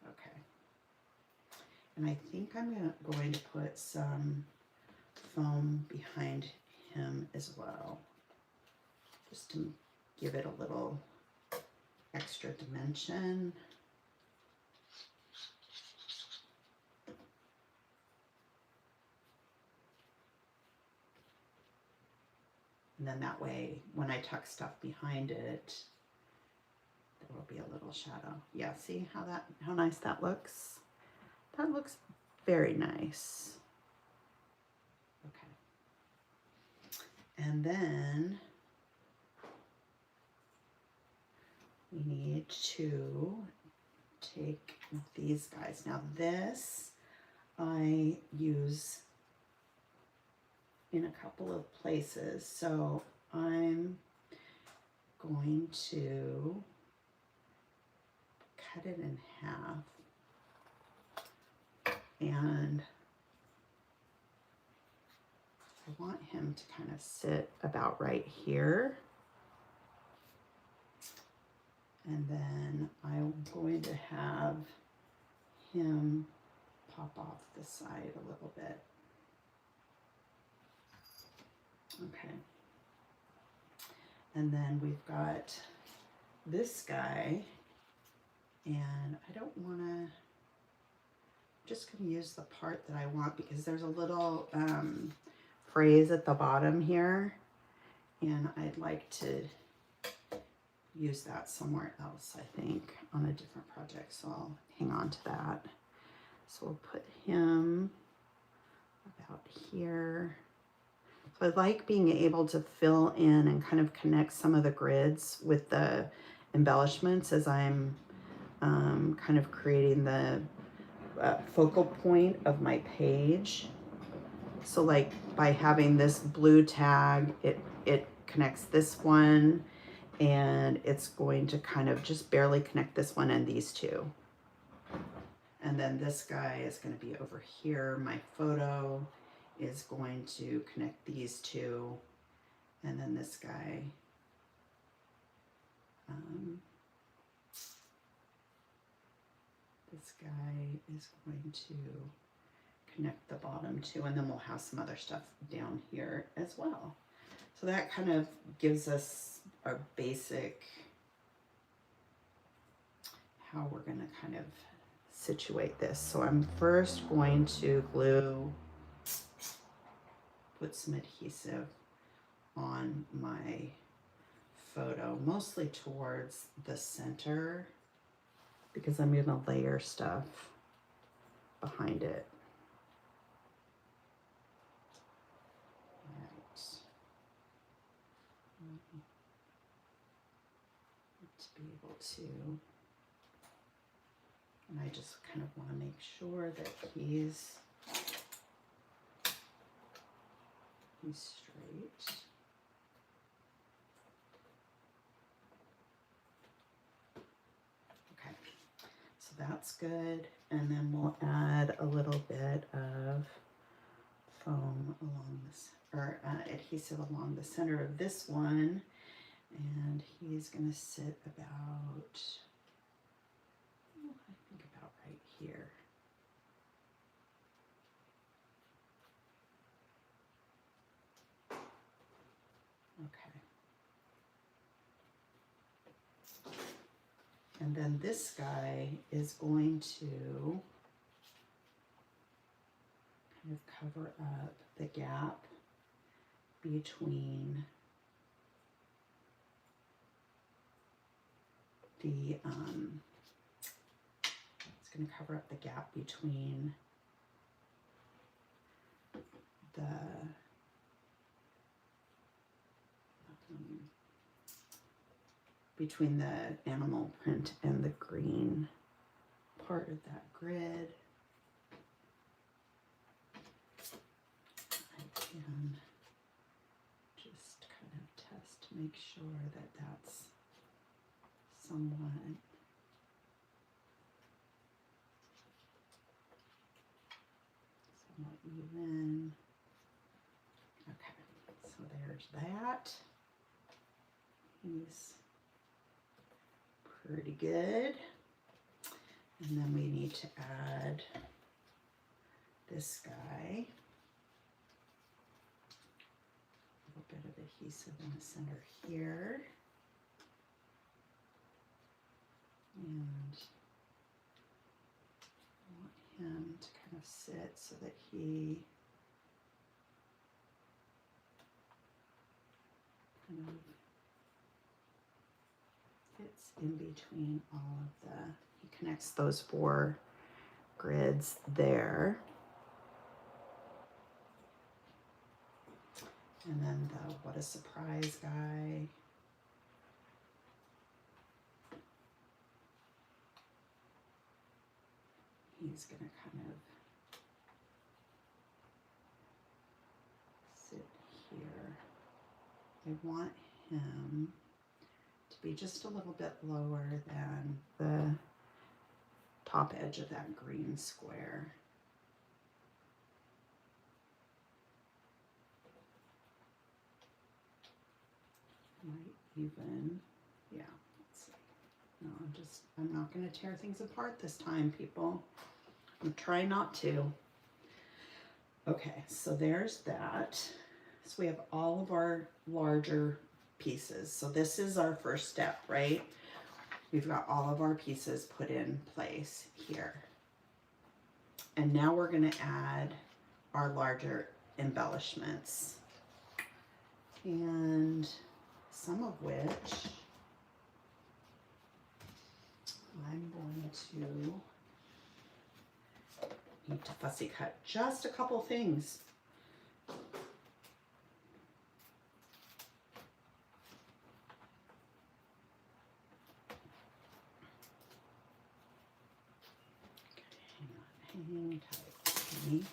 Okay. And I think I'm going to put some foam behind him as well, just to give it a little extra dimension. And then that way, when I tuck stuff behind it, there will be a little shadow. Yeah, see how nice that looks? That looks very nice. Okay. And then we need to take these guys. Now this I use in a couple of places. So I'm going to cut it in half, and I want him to kind of sit about right here. And then I'm going to have him pop off the side a little bit. Okay. And then we've got this guy, and I don't want to, just going to use the part that I want because there's a little phrase at the bottom here, and I'd like to use that somewhere else, I think, on a different project, so I'll hang on to that. So we'll put him about here. So I like being able to fill in and kind of connect some of the grids with the embellishments as I'm kind of creating the focal point of my page. So like by having this blue tag, it connects this one, and it's going to kind of just barely connect this one and these two. And then this guy is going to be over here. My photo is going to connect these two, and then this guy is going to connect the bottom two, and then we'll have some other stuff down here as well. So that kind of gives us a basic how we're going to kind of situate this. So I'm first going to put some adhesive on my photo, mostly towards the center, because I'm going to layer stuff behind it. Right. To be able to, and I just kind of want to make sure that he's straight. Okay, so that's good. And then we'll add a little bit of foam along this, or adhesive along the center of this one. And he's going to sit about, I think about right here. Okay. And then this guy is going to kind of cover up the gap between the, it's going to cover up the gap between the animal print and the green part of that grid. I can just kind of test to make sure that that's somewhat even. Okay, so there's that. He's pretty good. And then we need to add this guy. A little bit of adhesive in the center here. And I want him to kind of sit so that he kind of fits in between all of the, he connects those four grids there. And then the What a Surprise guy. He's going to kind of sit here. I want him to be just a little bit lower than the top edge of that green square. even, yeah, let's see. No, I'm not going to tear things apart this time, people. I'm trying not to. Okay, so there's that. So we have all of our larger pieces. So this is our first step, right? We've got all of our pieces put in place here. And now we're going to add our larger embellishments. And some of which I'm going to need to fussy cut just a couple things. Hang tight to me.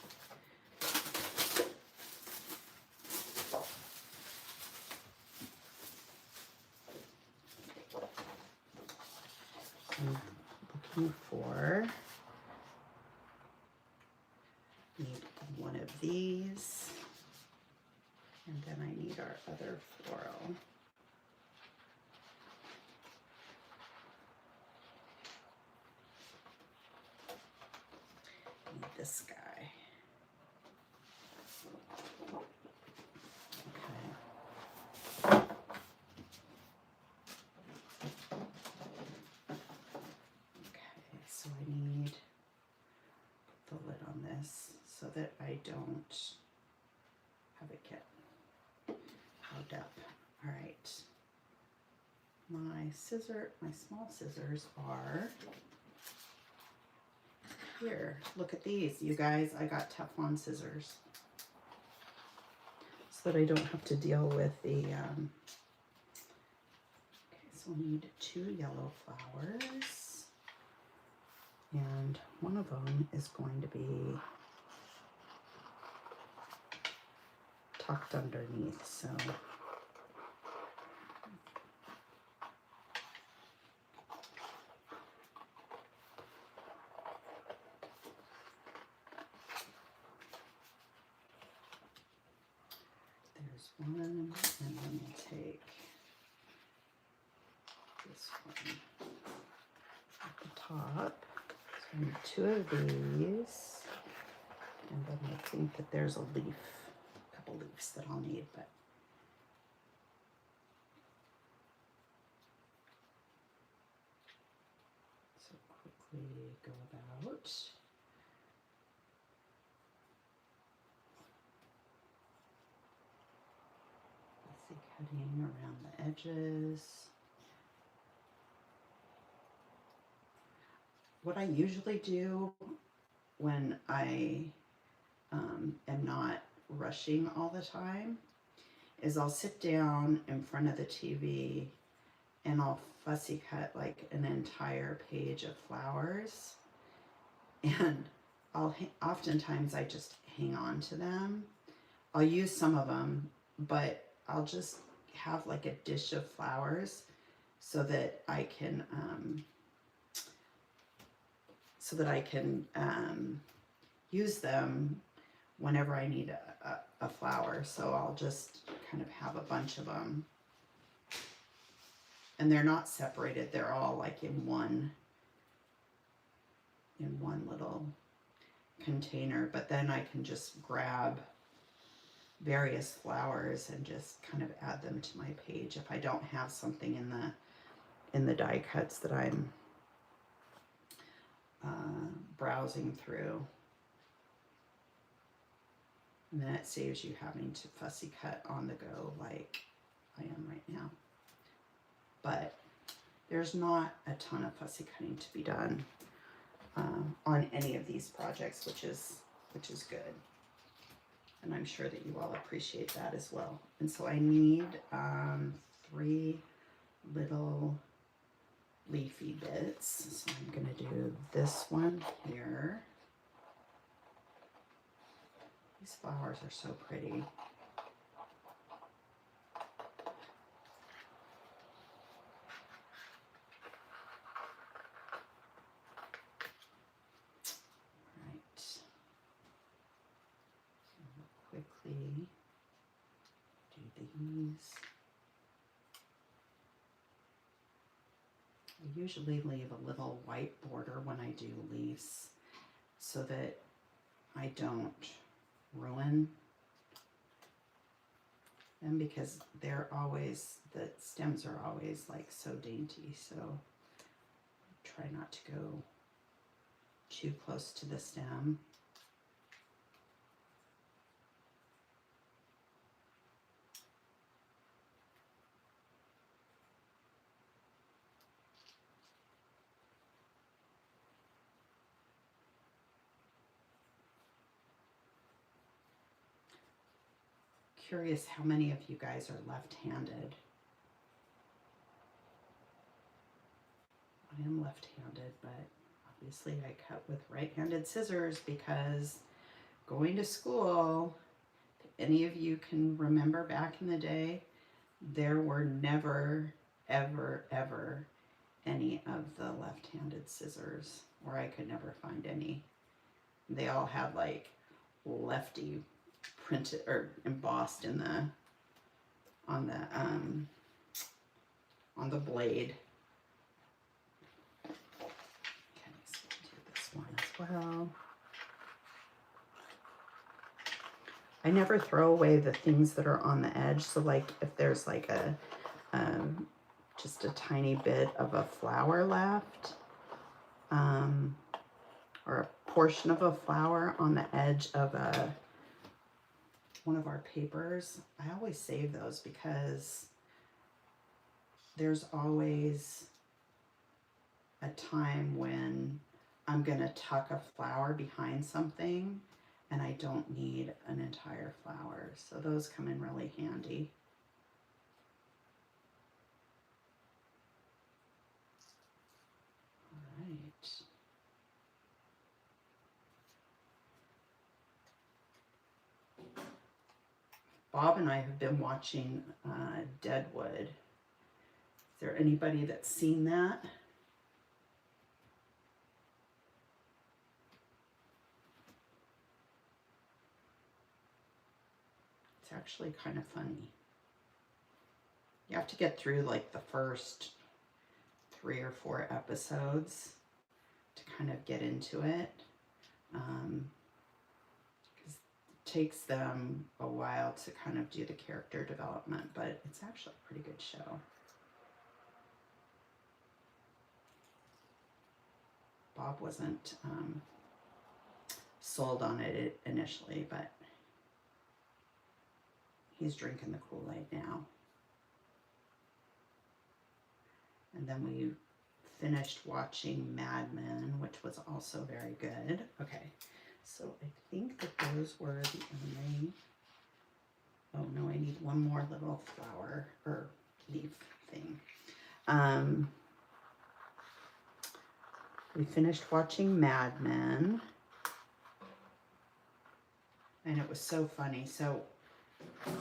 I'm looking for, need one of these, and then I need our other floral. Need this guy. So I need the lid on this so that I don't have it get clogged up. All right. My small scissors are here. Look at these, you guys. I got Teflon scissors so that I don't have to deal with the, okay, so I need 2 yellow flowers. And one of them is going to be tucked underneath, so there's one, and then we'll take this one at the top. So I need 2 of these, and then I think that there's a couple leaves that I'll need, but so quickly go about. Cutting around the edges. What I usually do when I am not rushing all the time is I'll sit down in front of the TV and I'll fussy cut like an entire page of flowers, and oftentimes I just hang on to them. I'll use some of them, but I'll just have like a dish of flowers so that I can use them whenever I need a flower. So I'll just kind of have a bunch of them, and they're not separated. They're all like in one little container, but then I can just grab various flowers and just kind of add them to my page if I don't have something in the die cuts that I'm browsing through. And then it saves you having to fussy cut on the go like I am right now. But there's not a ton of fussy cutting to be done on any of these projects, which is good. And I'm sure that you all appreciate that as well. And so I need 3 little leafy bits. So I'm going to do this one here. These flowers are so pretty. Quickly do these. usually leave a little white border when I do leaves so that I don't ruin them, because they're always, the stems are always like so dainty, so try not to go too close to the stem. Curious how many of you guys are left-handed. I am left-handed, but obviously I cut with right-handed scissors because going to school, if any of you can remember back in the day, there were never, ever, ever any of the left-handed scissors, or I could never find any. They all had like lefty printed or embossed in the on the blade. Okay, so we'll do this one as well. I never throw away the things that are on the edge. So like if there's like a just a tiny bit of a flower left, or a portion of a flower on the edge of one of our papers, I always save those because there's always a time when I'm gonna tuck a flower behind something and I don't need an entire flower. So those come in really handy. All right. Bob and I have been watching Deadwood. Is there anybody that's seen that? It's actually kind of funny. You have to get through like the first 3 or 4 episodes to kind of get into it. Because it takes them a while to kind of do the character development, but it's actually a pretty good show. Bob wasn't sold on it initially, but he's drinking the Kool-Aid now. And then we finished watching Mad Men, which was also very good. Okay, so I think that those were the only... Oh no, I need one more little flower or leaf thing. We finished watching Mad Men, and it was so funny. So,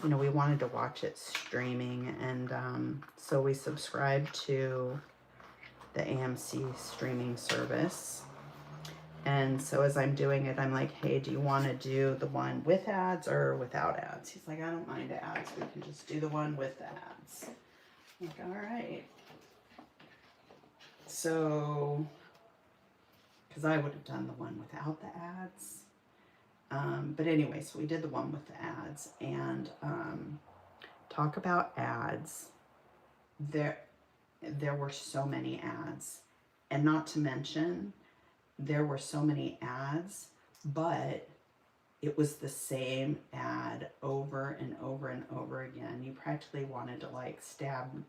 you know, we wanted to watch it streaming, and so we subscribed to the AMC streaming service. And so as I'm doing it, I'm like, hey, do you want to do the one with ads or without ads? He's like, I don't mind ads. We can just do the one with ads. I'm like, all right. So, because I would have done the one without the ads. But anyway, so we did the one with the ads, and talk about ads. There were so many ads, and not to mention, there were so many ads, but it was the same ad over and over and over again. You practically wanted to like stab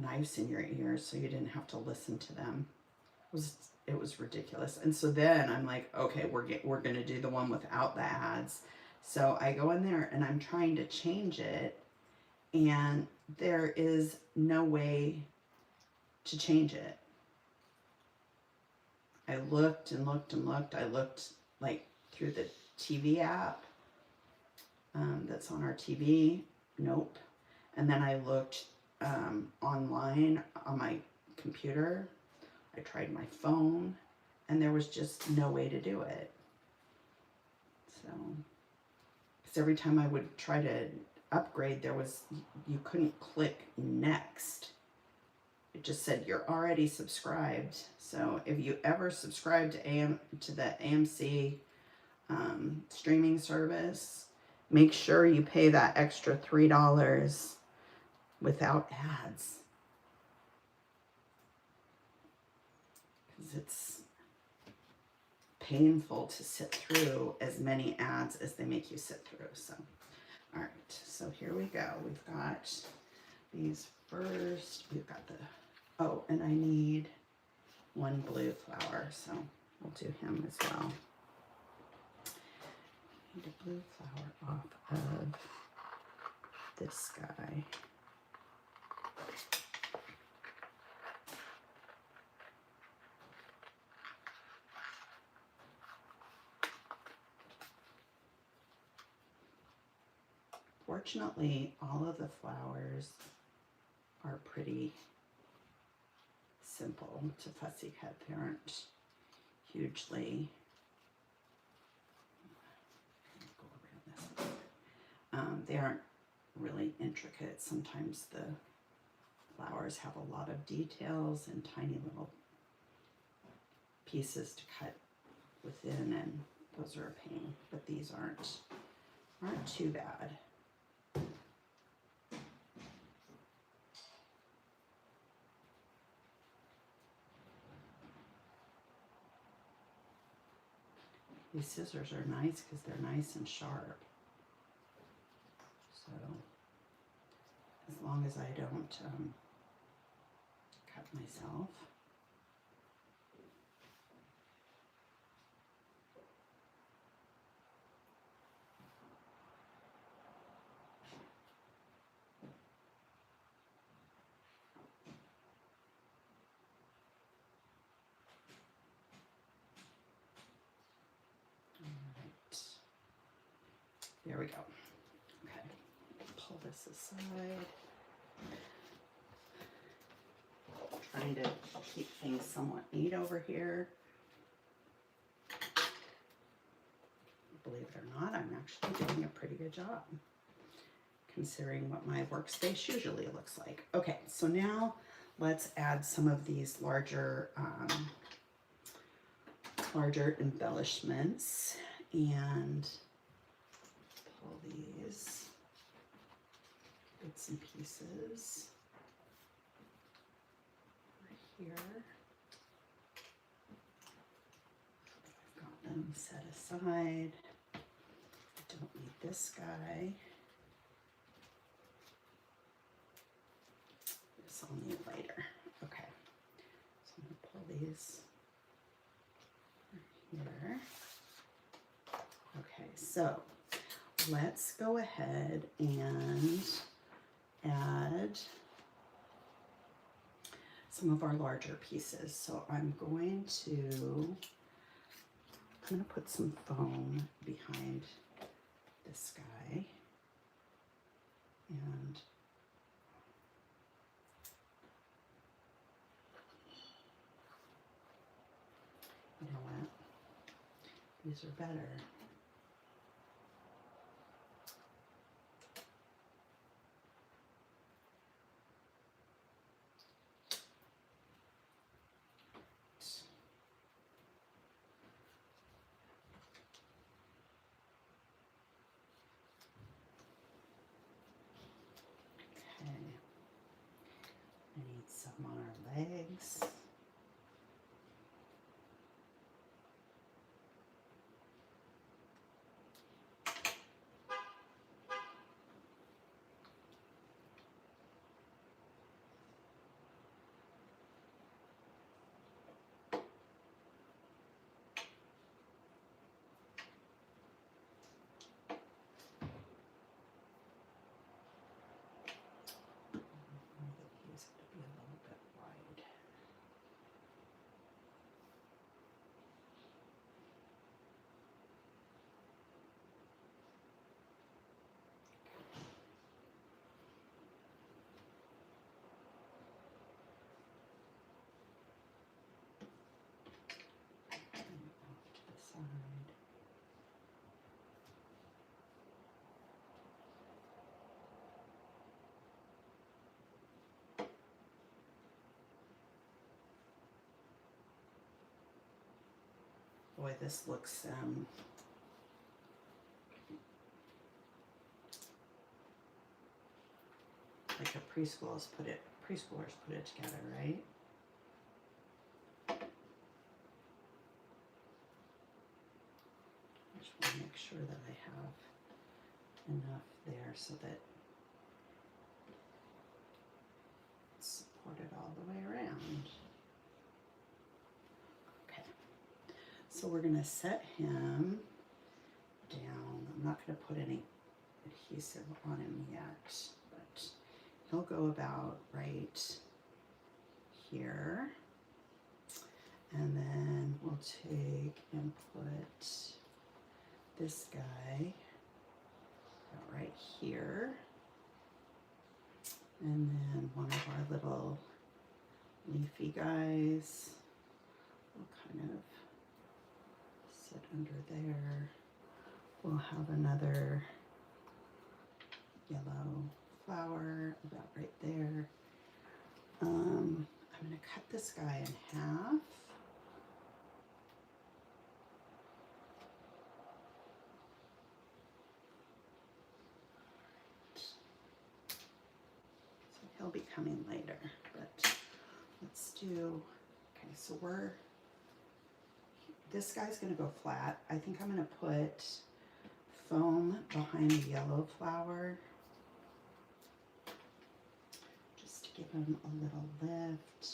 knives in your ears so you didn't have to listen to them. It was ridiculous. And so then I'm like, okay, we're gonna do the one without the ads. So I go in there and I'm trying to change it, and there is no way to change it. I looked and looked and looked. I looked like through the TV app that's on our TV. Nope. And then I looked online on my computer. I tried my phone, and there was just no way to do it. So, because every time I would try to upgrade, you couldn't click next. it just said you're already subscribed. So if you ever subscribe to the AMC streaming service, make sure you pay that extra $3 without ads. Because it's painful to sit through as many ads as they make you sit through. So, all right, so here we go. We've got these first. We've got the, oh, and I need one blue flower, so we'll do him as well. I need a blue flower off of this guy. Fortunately, all of the flowers are pretty simple to fussy cut. They aren't hugely, they aren't really intricate. Sometimes the flowers have a lot of details and tiny little pieces to cut within, and those are a pain, but these aren't too bad. These scissors are nice because they're nice and sharp. So as long as I don't cut myself. There we go. Okay, pull this aside. Trying to keep things somewhat neat over here. Believe it or not, I'm actually doing a pretty good job considering what my workspace usually looks like. Okay, so now let's add some of these larger embellishments and pull these bits and pieces over here. I've got them set aside. I don't need this guy. This I'll need later. Okay, so I'm gonna pull these here. Okay, so let's go ahead and add some of our larger pieces. So I'm going to put some foam behind this guy, and you know what? These are better. I need some on our legs. These to be a little bit wide. Boy, this looks like a preschoolers put it together, right? I just want to make sure that I have enough there so that it's supported all the way around. Okay, so we're going to set him down. I'm not going to put any adhesive on him yet, but he'll go about right here. And then we'll take and put this guy out right here. And then one of our little leafy guys will kind of sit under there. We'll have another yellow flower about right there. I'm going to cut this guy in half. So he'll be coming later, but let's do, okay, so this guy's going to go flat. I think I'm going to put foam behind the yellow flower just to give him a little lift.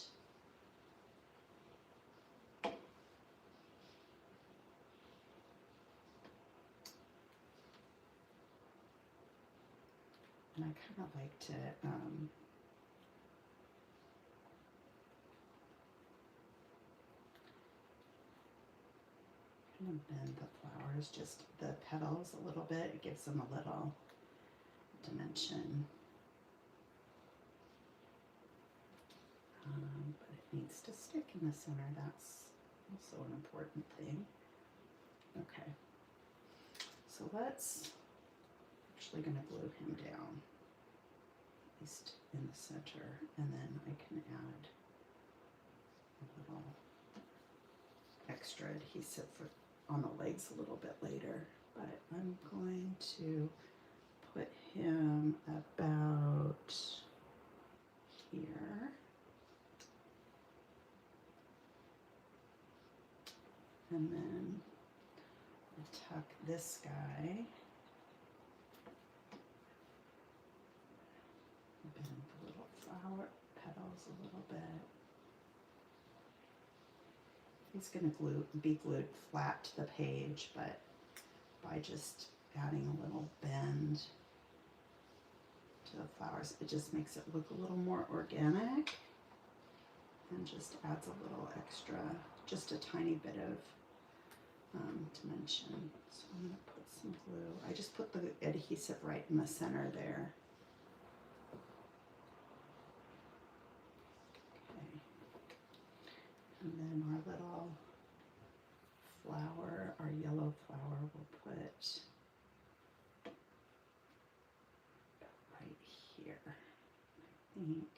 And I kind of like to kind of bend the flowers, just the petals a little bit. It gives them a little dimension. But it needs to stick in the center. That's also an important thing. Okay, so let's actually going to glue him down, at least in the center, and then I can add a little extra adhesive on the legs a little bit later. But I'm going to put him about here. And then I'll tuck this guy, bend the little flower petals a little bit. He's going to be glued flat to the page, but by just adding a little bend to the flowers, it just makes it look a little more organic and just adds a little extra, just a tiny bit of dimension. So I'm going to put some glue. I just put the adhesive right in the center there. Okay. And then our little flower, our yellow flower, we'll put right here, I think.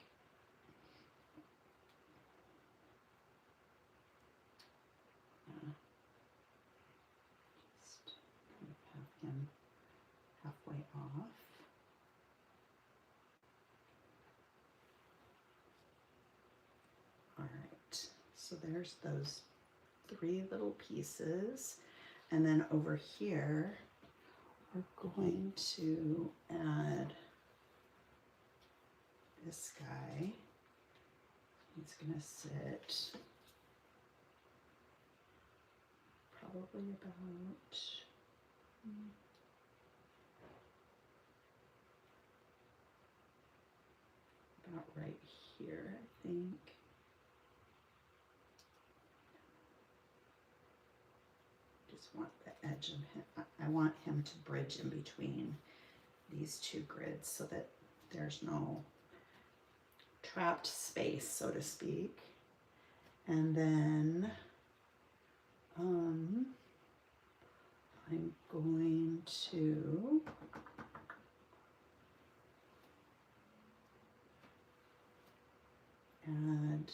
Just kind of have him halfway off. All right, so there's those 3 little pieces. And then over here, we're going to add this guy. He's gonna sit probably about right here, I think. Just want the edge of him. I want him to bridge in between these 2 grids so that there's no trapped space, so to speak. And then I'm going to add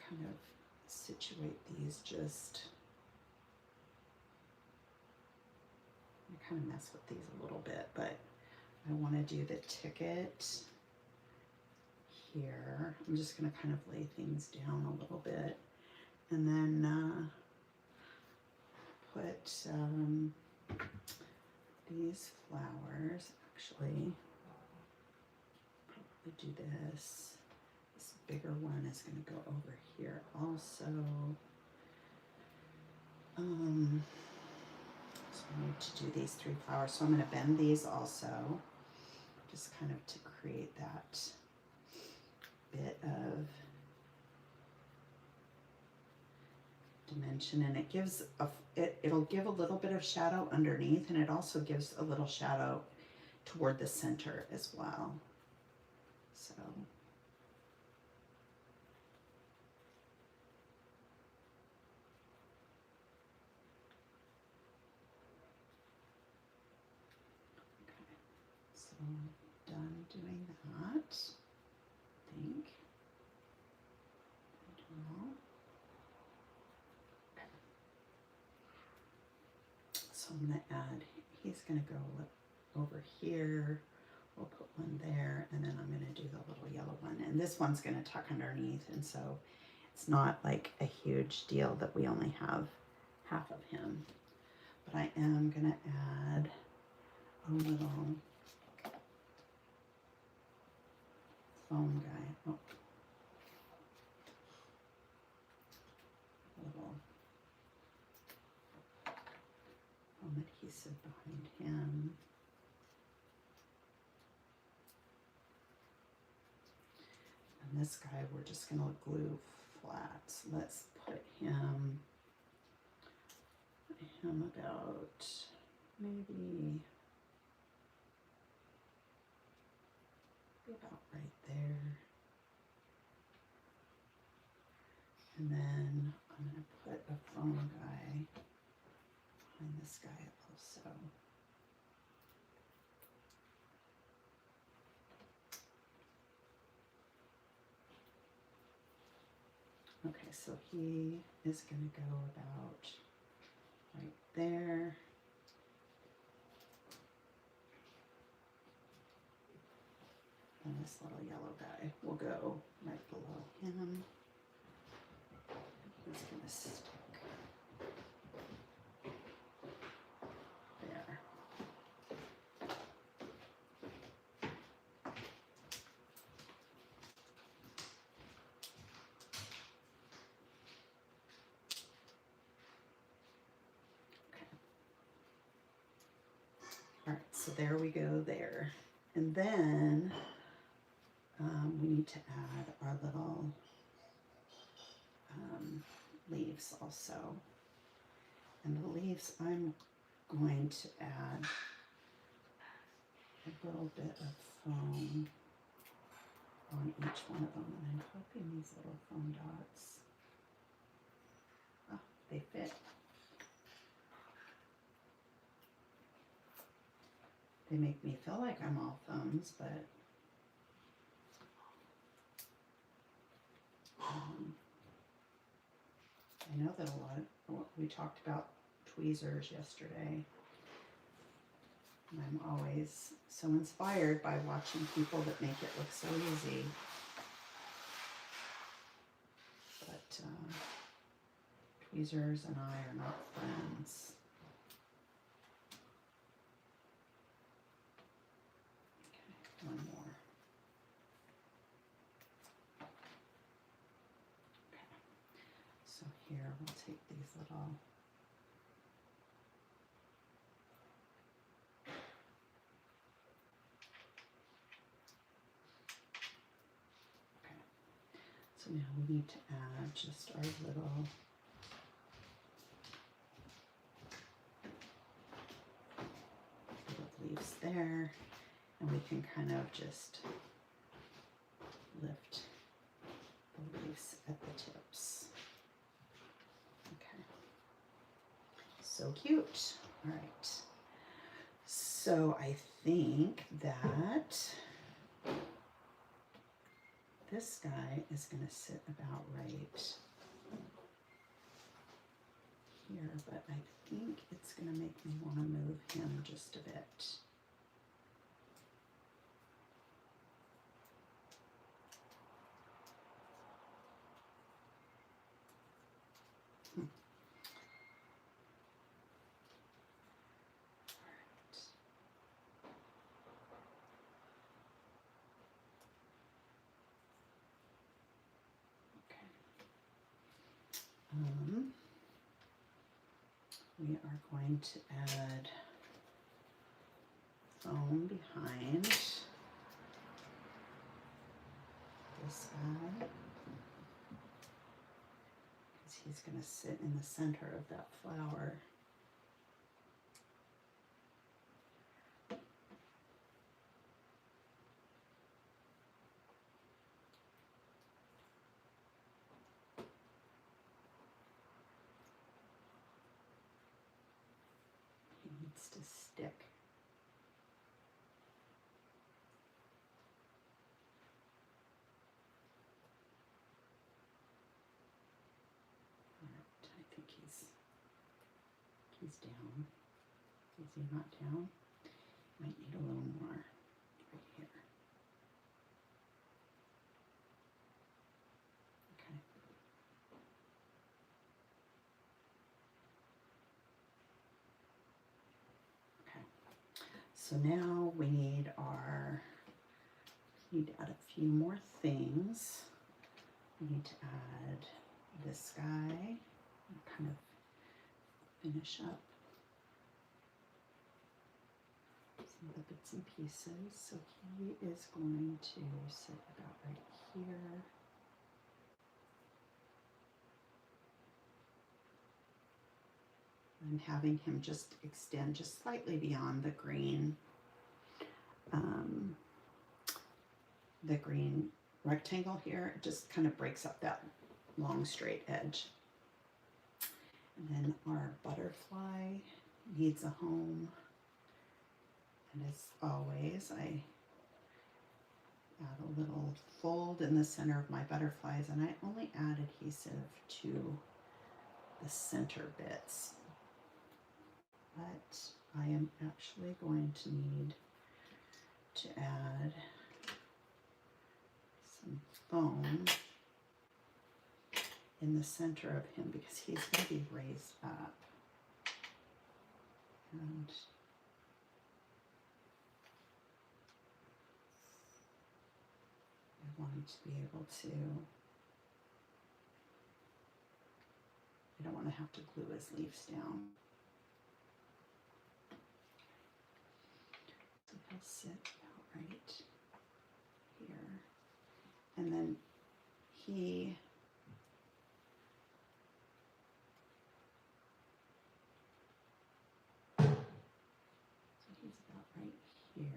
kind of situate these just, I kind of mess with these a little bit, but I want to do the ticket here. I'm just going to kind of lay things down a little bit, and then put these flowers, actually, probably do this. This bigger one is going to go over here also. So I need to do these 3 flowers. So I'm going to bend these also, just kind of to create that bit of dimension, and it gives it'll give a little bit of shadow underneath, and it also gives a little shadow toward the center as well. So so I'm done doing that, I think. I don't know. Okay. So I'm going to add, he's going to go over here. We'll put one there, and then I'm going to do the little yellow one. And this one's going to tuck underneath, and so it's not like a huge deal that we only have half of him. But I am going to add a little foam guy. Oh. A little foam adhesive behind him. And this guy, we're just going to glue flat. So let's put him about maybe about right there. And then I'm going to put a foam guy behind this guy also. Okay, so he is going to go about right there. And this little yellow guy will go right below him. He's going to stick there. All right, so there we go there. And then we need to add our little leaves also. And the leaves, I'm going to add a little bit of foam on each one of them. And I'm hoping these little foam dots, oh, they fit. They make me feel like I'm all thumbs, but I know that a lot, we talked about tweezers yesterday. And I'm always so inspired by watching people that make it look so easy. But tweezers and I are not friends. Okay, one more. Okay, so here we'll take these little So now we need to add just our little leaves there, and we can kind of just lift the leaves at the tips. Okay, so cute. All right, so I think that this guy is going to sit about right here, but I think it's going to make me want to move him just a bit. We are going to add foam behind this guy, because he's going to sit in the center of that flower. Needs to stick. All right, I think he's down. Is he not down? Might need a little more right here. Okay. So now we need to add a few more things. We need to add this guy and kind of finish up some of the bits and pieces. So he is going to sit about right here. I'm having him just extend just slightly beyond the green rectangle here. It just kind of breaks up that long straight edge. And then our butterfly needs a home. And as always, I add a little fold in the center of my butterflies, and I only add adhesive to the center bits. But I am actually going to need to add some foam in the center of him because he's going to be raised up. And I want him to be able to, I don't want to have to glue his leaves down. So he'll sit about right here. And then he he's about right here.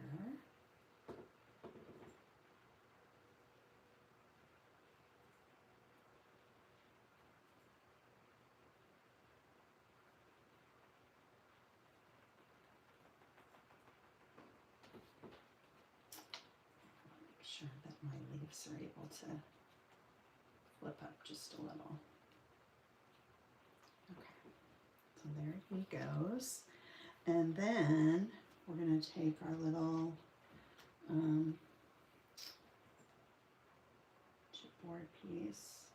Make sure that my leaves are able to flip up just a little. Okay, so there he goes. And then we're going to take our little chipboard piece.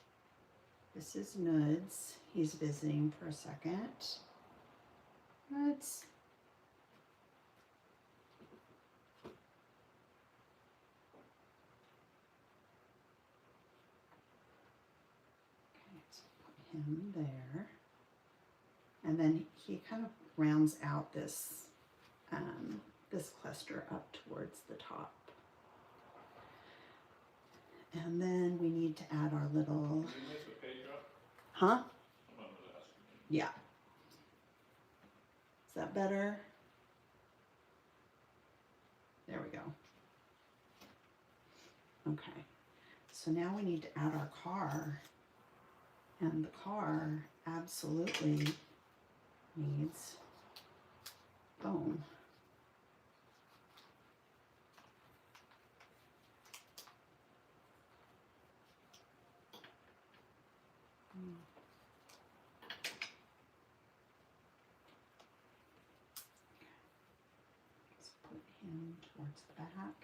This is Nuds. He's visiting for a second. Nuds. Okay, so put him there. And then he kind of rounds out this this cluster up towards the top. And then we need to add our little... Did you make the page up? Huh? Someone was asking me. Yeah. Is that better? There we go. Okay. So now we need to add our car. And the car absolutely needs foam. him towards the back.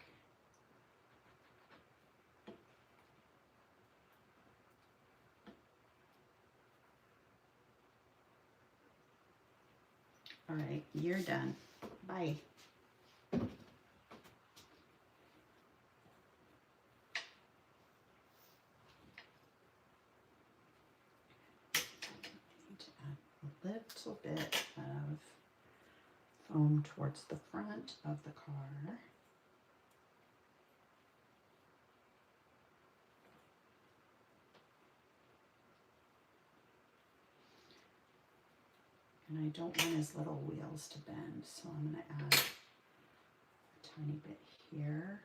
All right, you're done. Bye. A little bit of foam towards the front of the car. And I don't want his little wheels to bend, so I'm going to add a tiny bit here.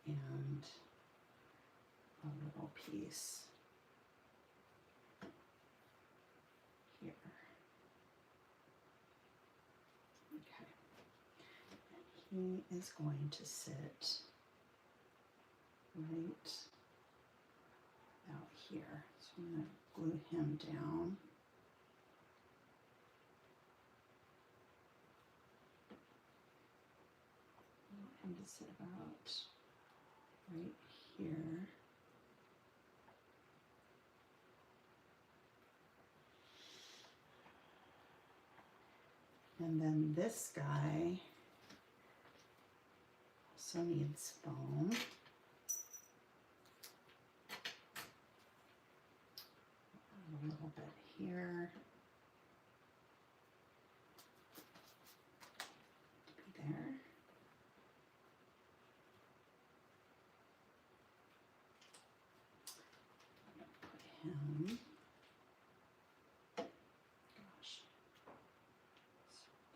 And a little piece here. Okay. And he is going to sit right out here. So I'm going to glue him down. I want him to sit about right here. And then this guy also needs foam. A little bit here. Be there. Put him. Gosh.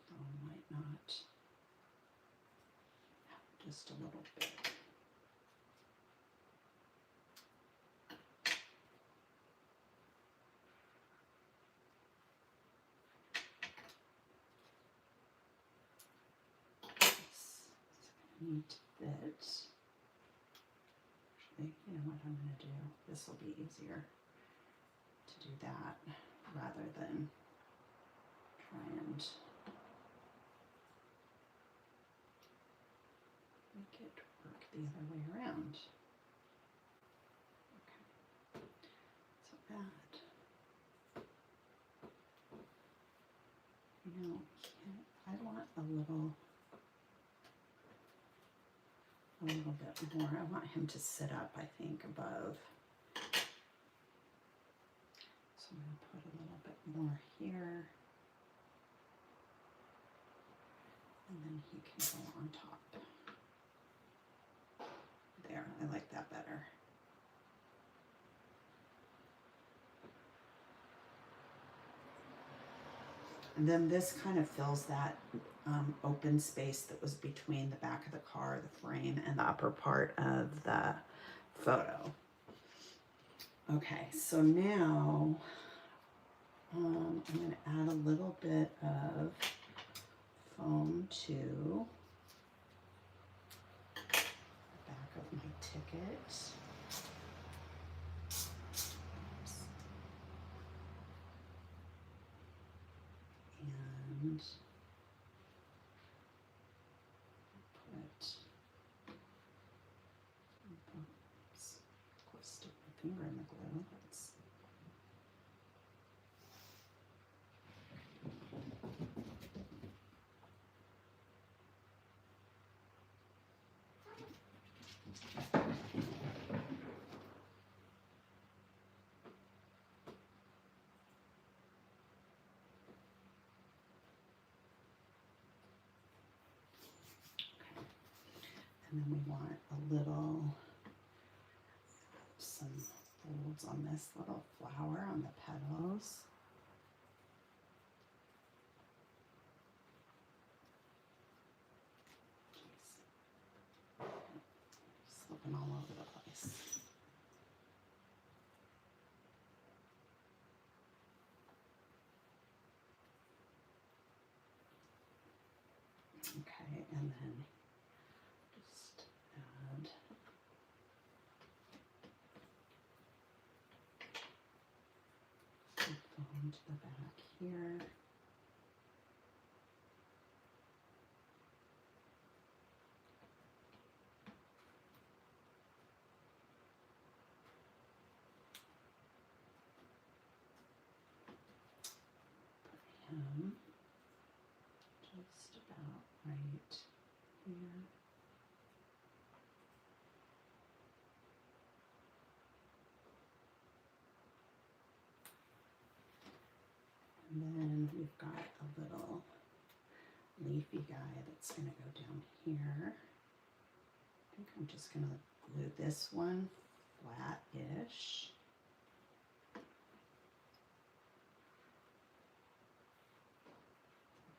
So might not. Just a little bit. Need to fit. Actually, you know what I'm going to do? This will be easier to do that rather than try and make it work the other way around. Okay. So add. You know, I want a little bit more. I want him to sit up, I think, above. So I'm going to put a little bit more here. And then he can go on top. There, I like that better. And then this kind of fills that open space that was between the back of the car, the frame, and the upper part of the photo. Okay, so now I'm going to add a little bit of foam to the back of my ticket. And of course, stick my finger in the glue. And then we want a little, some folds on this little flower on the petals. Slipping all over the place. Okay, and then just add some foam to the back here. him just about right here. And then we've got a little leafy guy that's going to go down here. I think I'm just going to glue this one flat-ish. I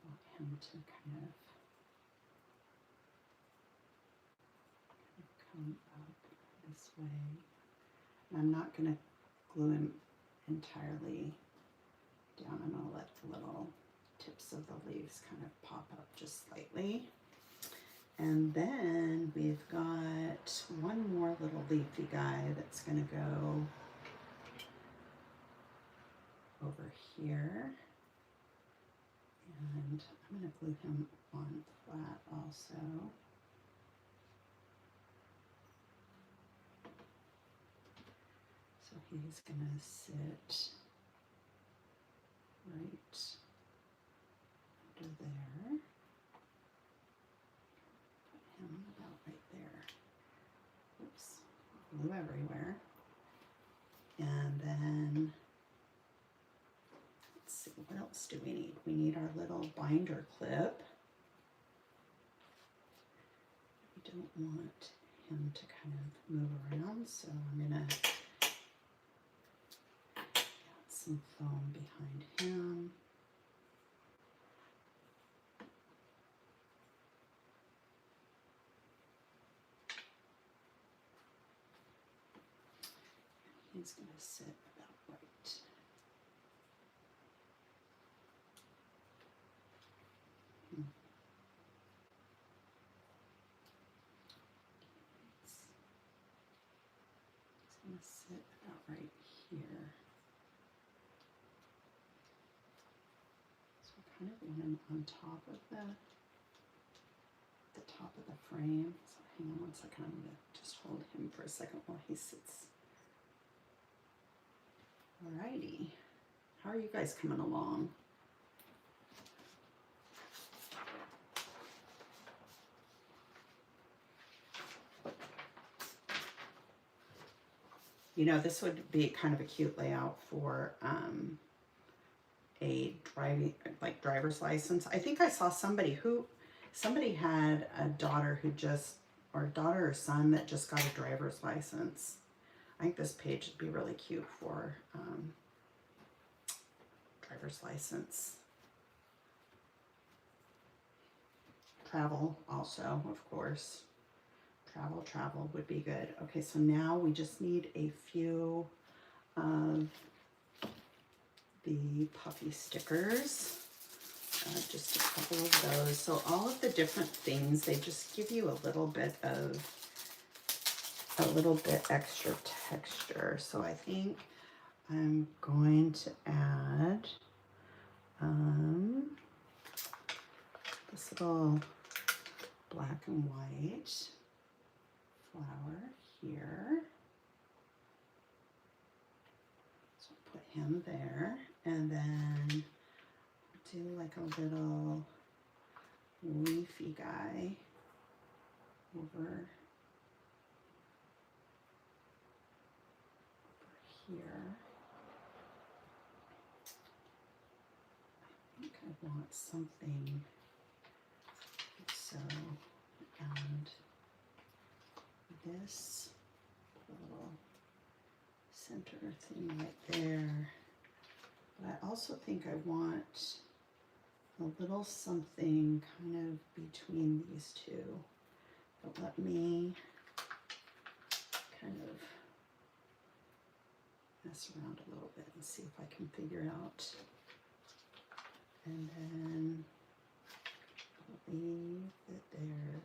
want him to kind of come up this way. And I'm not going to glue him entirely down. I'm going to let the little tips of the leaves kind of pop up just slightly. And then we've got one more little leafy guy that's going to go over here. And I'm going to glue him on flat also. So he's going to sit right under there. Put him about right there. Oops, glue everywhere. And then, let's see, what else do we need? We need our little binder clip. We don't want him to kind of move around, so I'm gonna add some foam behind him. He's going to sit about right. He's going to sit about right here. So I kind of want him on top of the top of the frame. So hang on one second, I'm going to just hold him for a second while he sits. Alrighty, how are you guys coming along? You know, this would be kind of a cute layout for a driver's license. I think I saw somebody had a daughter who just, or daughter or son that just got a driver's license. I think this page would be really cute for driver's license. Travel also, of course. Travel would be good. Okay, so now we just need a few of the puffy stickers. Just a couple of those. So all of the different things, they just give you a little bit extra texture. So I think I'm going to add this little black and white flower here. So put him there, and then do like a little leafy guy over here. I think I want something, so add this little center thing right there. But I also think I want a little something kind of between these two. But let me kind of mess around a little bit and see if I can figure out. And then leave it there.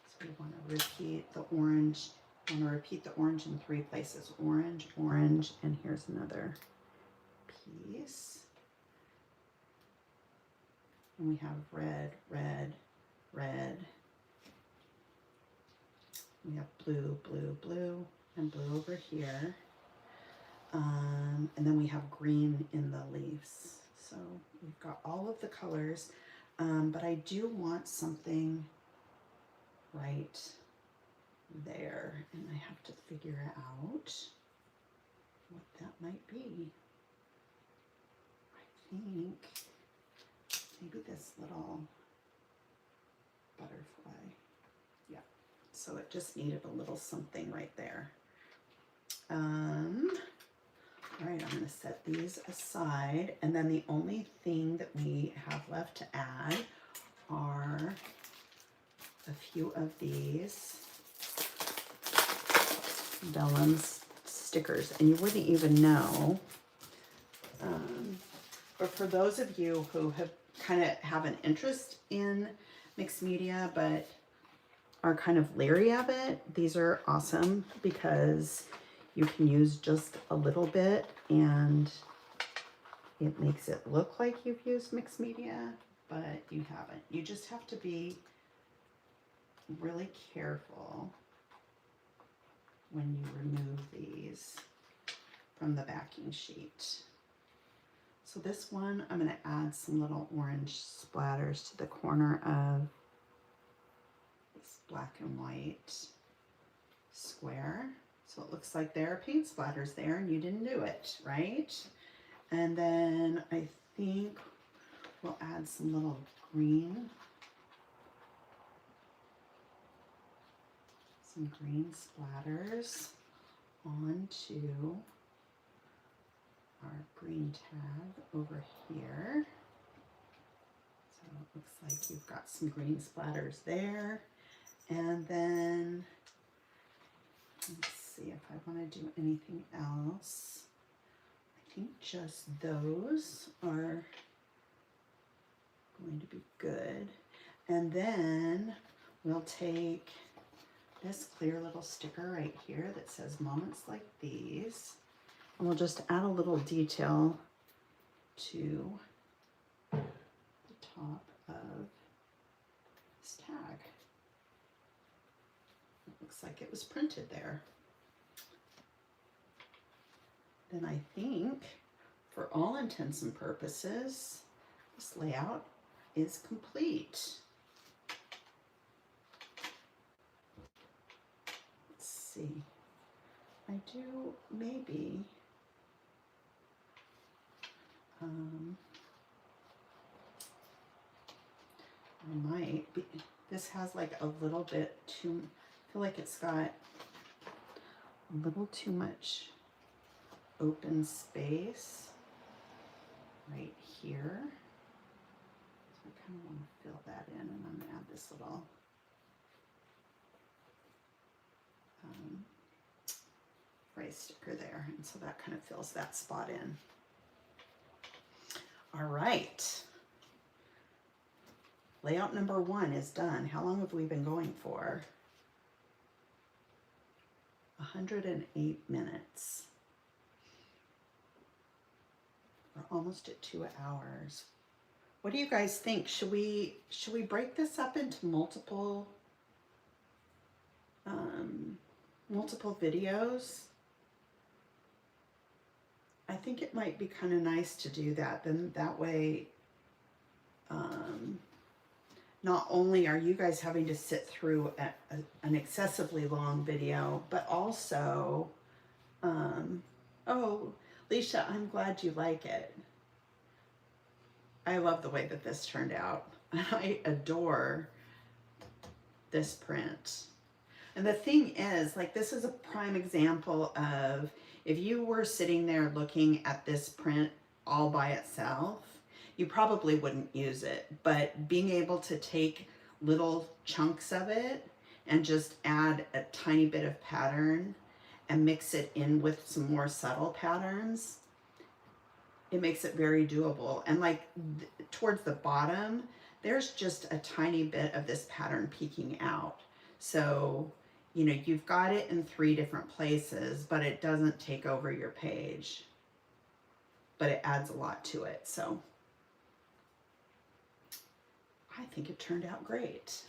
So we want to repeat the orange. I want to repeat the orange in 3 places. Orange, orange, and here's another piece. And we have red, red, red. We have blue, blue, blue, and blue over here. And then we have green in the leaves. So we've got all of the colors, but I do want something right there, and I have to figure out what that might be. I think maybe this little butterfly. Yeah, so it just needed a little something right there. All right, I'm going to set these aside, and then the only thing that we have left to add are a few of these Vellum stickers, and you wouldn't even know. But for those of you who have kind of have an interest in mixed media but are kind of leery of it, these are awesome because you can use just a little bit and it makes it look like you've used mixed media, but you haven't. You just have to be really careful when you remove these from the backing sheet. So this one, I'm going to add some little orange splatters to the corner of this black and white square. So it looks like there are paint splatters there and you didn't do it, right? And then I think we'll add some little green, splatters onto our green tag over here. So it looks like you've got some green splatters there. And then let's see if I want to do anything else. I think just those are going to be good. And then we'll take this clear little sticker right here that says moments like these. And we'll just add a little detail to the top of this tag. It looks like it was printed there. Then I think, for all intents and purposes, this layout is complete. Let's see. I do maybe I might be, this has like a little bit too, I feel like it's got a little too much open space right here. So I kind of want to fill that in, and I'm going to add this little phrase sticker there, and so that kind of fills that spot in. All right, layout number 1 is done. How long have we been going for? 108 minutes. We're almost at 2 hours. What do you guys think? Should we break this up into multiple videos? I think it might be kind of nice to do that. Then that way, not only are you guys having to sit through an excessively long video, but also, oh, Leisha, I'm glad you like it. I love the way that this turned out. I adore this print. And the thing is, like, this is a prime example of if you were sitting there looking at this print all by itself, you probably wouldn't use it. But being able to take little chunks of it and just add a tiny bit of pattern and mix it in with some more subtle patterns, it makes it very doable. And like towards the bottom, there's just a tiny bit of this pattern peeking out. So, you know, you've got it in 3 different places, but it doesn't take over your page, but it adds a lot to it. So I think it turned out great.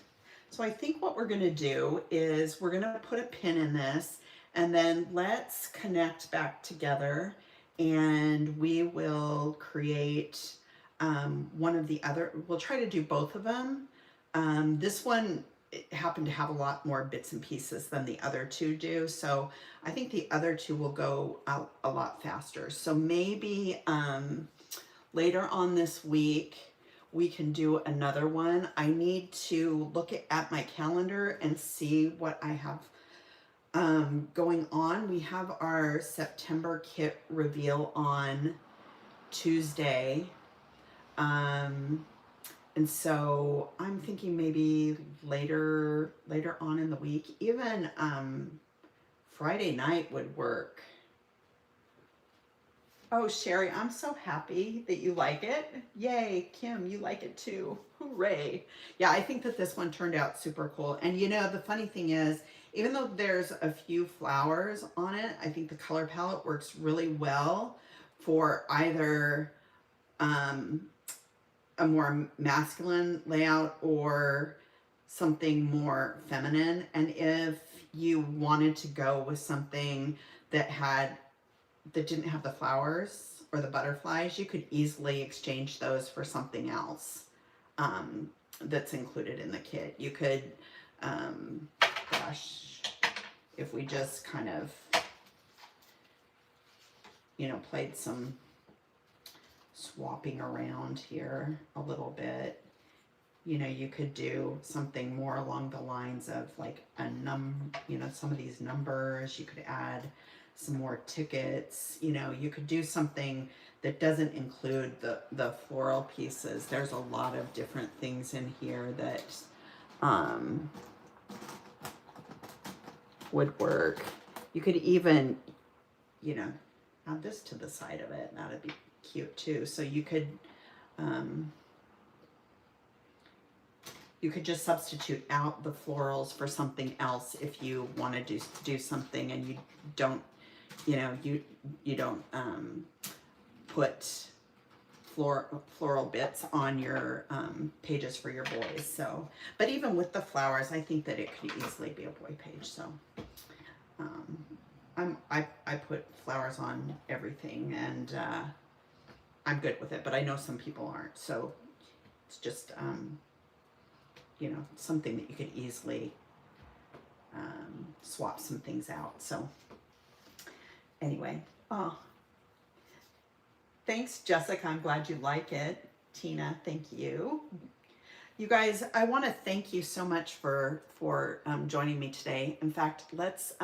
So I think what we're going to do is we're going to put a pin in this, And then let's connect back together and we will create one of the other, we'll try to do both of them. This one happened to have a lot more bits and pieces than the other two do. So I think the other two will go out a lot faster. So maybe later on this week, we can do another one. I need to look at my calendar and see what I have going on. We have our September kit reveal on Tuesday. And so I'm thinking maybe later on in the week, even Friday night would work. Oh, Sherry, I'm so happy that you like it. Yay, Kim, you like it too. Hooray. Yeah, I think that this one turned out super cool. And you know, the funny thing is, even though there's a few flowers on it, I think the color palette works really well for either a more masculine layout or something more feminine. And if you wanted to go with something that didn't have the flowers or the butterflies, you could easily exchange those for something else that's included in the kit. You could, gosh, if we just kind of, you know, played some swapping around here a little bit, you know, you could do something more along the lines of like you know, some of these numbers. You could add some more tickets. You know, you could do something that doesn't include the floral pieces. There's a lot of different things in here that would work. You could even, you know, add this to the side of it. That'd be cute too. So you could just substitute out the florals for something else if you want to do something and you don't, you know, you don't put floral bits on your pages for your boys. So, but even with the flowers, I think that it could easily be a boy page. So I put flowers on everything, and I'm good with it, but I know some people aren't. So it's just you know, something that you could easily swap some things out. So anyway, oh, thanks, Jessica. I'm glad you like it. Tina, thank you. You guys, I want to thank you so much for joining me today. In fact, let's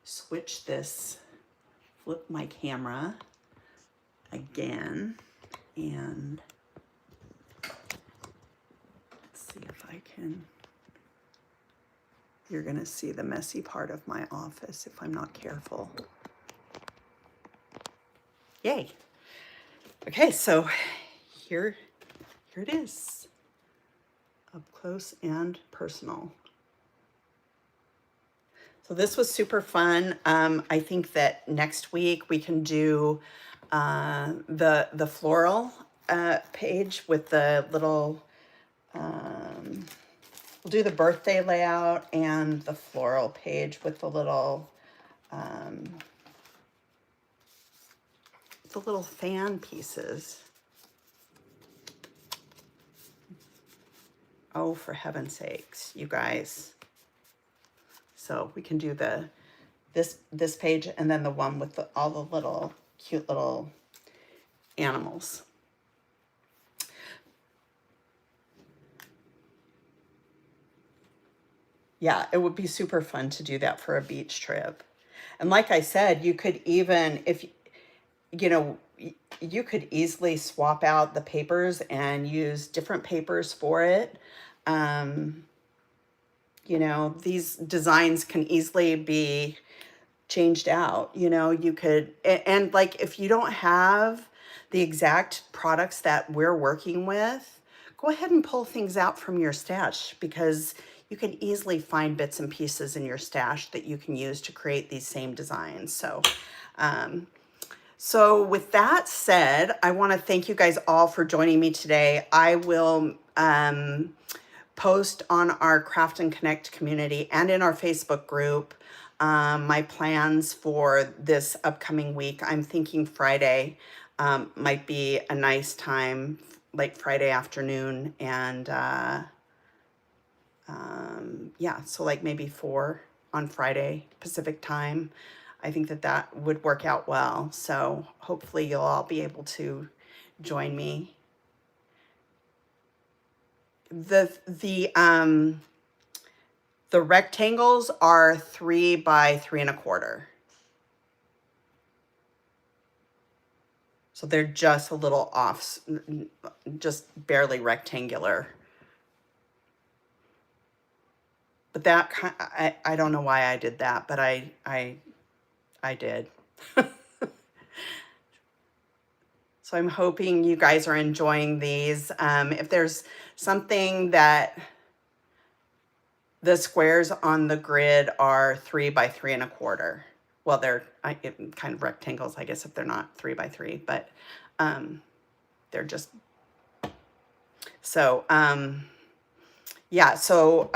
switch this, flip my camera again, and let's see if I can. You're going to see the messy part of my office if I'm not careful. Yay. Okay, so here it is, up close and personal. So this was super fun. I think that next week we can do the floral page with the little, we'll do the birthday layout and the floral page with the little fan pieces. Oh, for heaven's sakes, you guys. So we can do this page and then the one with all the little cute little animals. Yeah, it would be super fun to do that for a beach trip. And like I said, you could even, if you know, you could easily swap out the papers and use different papers for it. You know, these designs can easily be changed out. You know, you could, and like if you don't have the exact products that we're working with, go ahead and pull things out from your stash, because you can easily find bits and pieces in your stash that you can use to create these same designs. So, so with that said, I want to thank you guys all for joining me today. I will post on our Craft and Connect community and in our Facebook group My plans for this upcoming week, I'm thinking Friday might be a nice time, like Friday afternoon. And yeah, so like maybe 4 on Friday Pacific time. I think that that would work out well. So hopefully you'll all be able to join me. The rectangles are 3 by 3 1/4. So they're just a little off, just barely rectangular. But that I don't know why I did that, but I did. So I'm hoping you guys are enjoying these. If there's something that the squares on the grid are 3 by 3 1/4. Well, they're kind of rectangles, I guess, if they're not 3 by 3, but they're just so. Yeah, so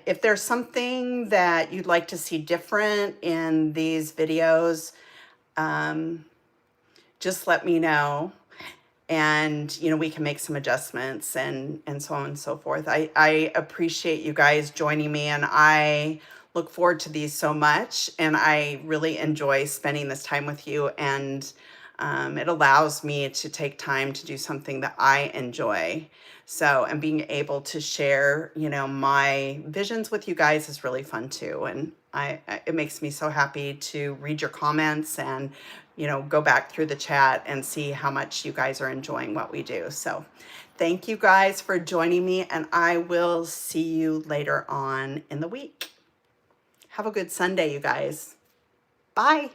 if there's something that you'd like to see different in these videos, just let me know, and we can make some adjustments and so on and so forth. I appreciate you guys joining me, and I look forward to these so much, and I really enjoy spending this time with you, and it allows me to take time to do something that I enjoy. So, and being able to share, my visions with you guys is really fun too. And it makes me so happy to read your comments and, go back through the chat and see how much you guys are enjoying what we do. So thank you guys for joining me, and I will see you later on in the week. Have a good Sunday, you guys. Bye.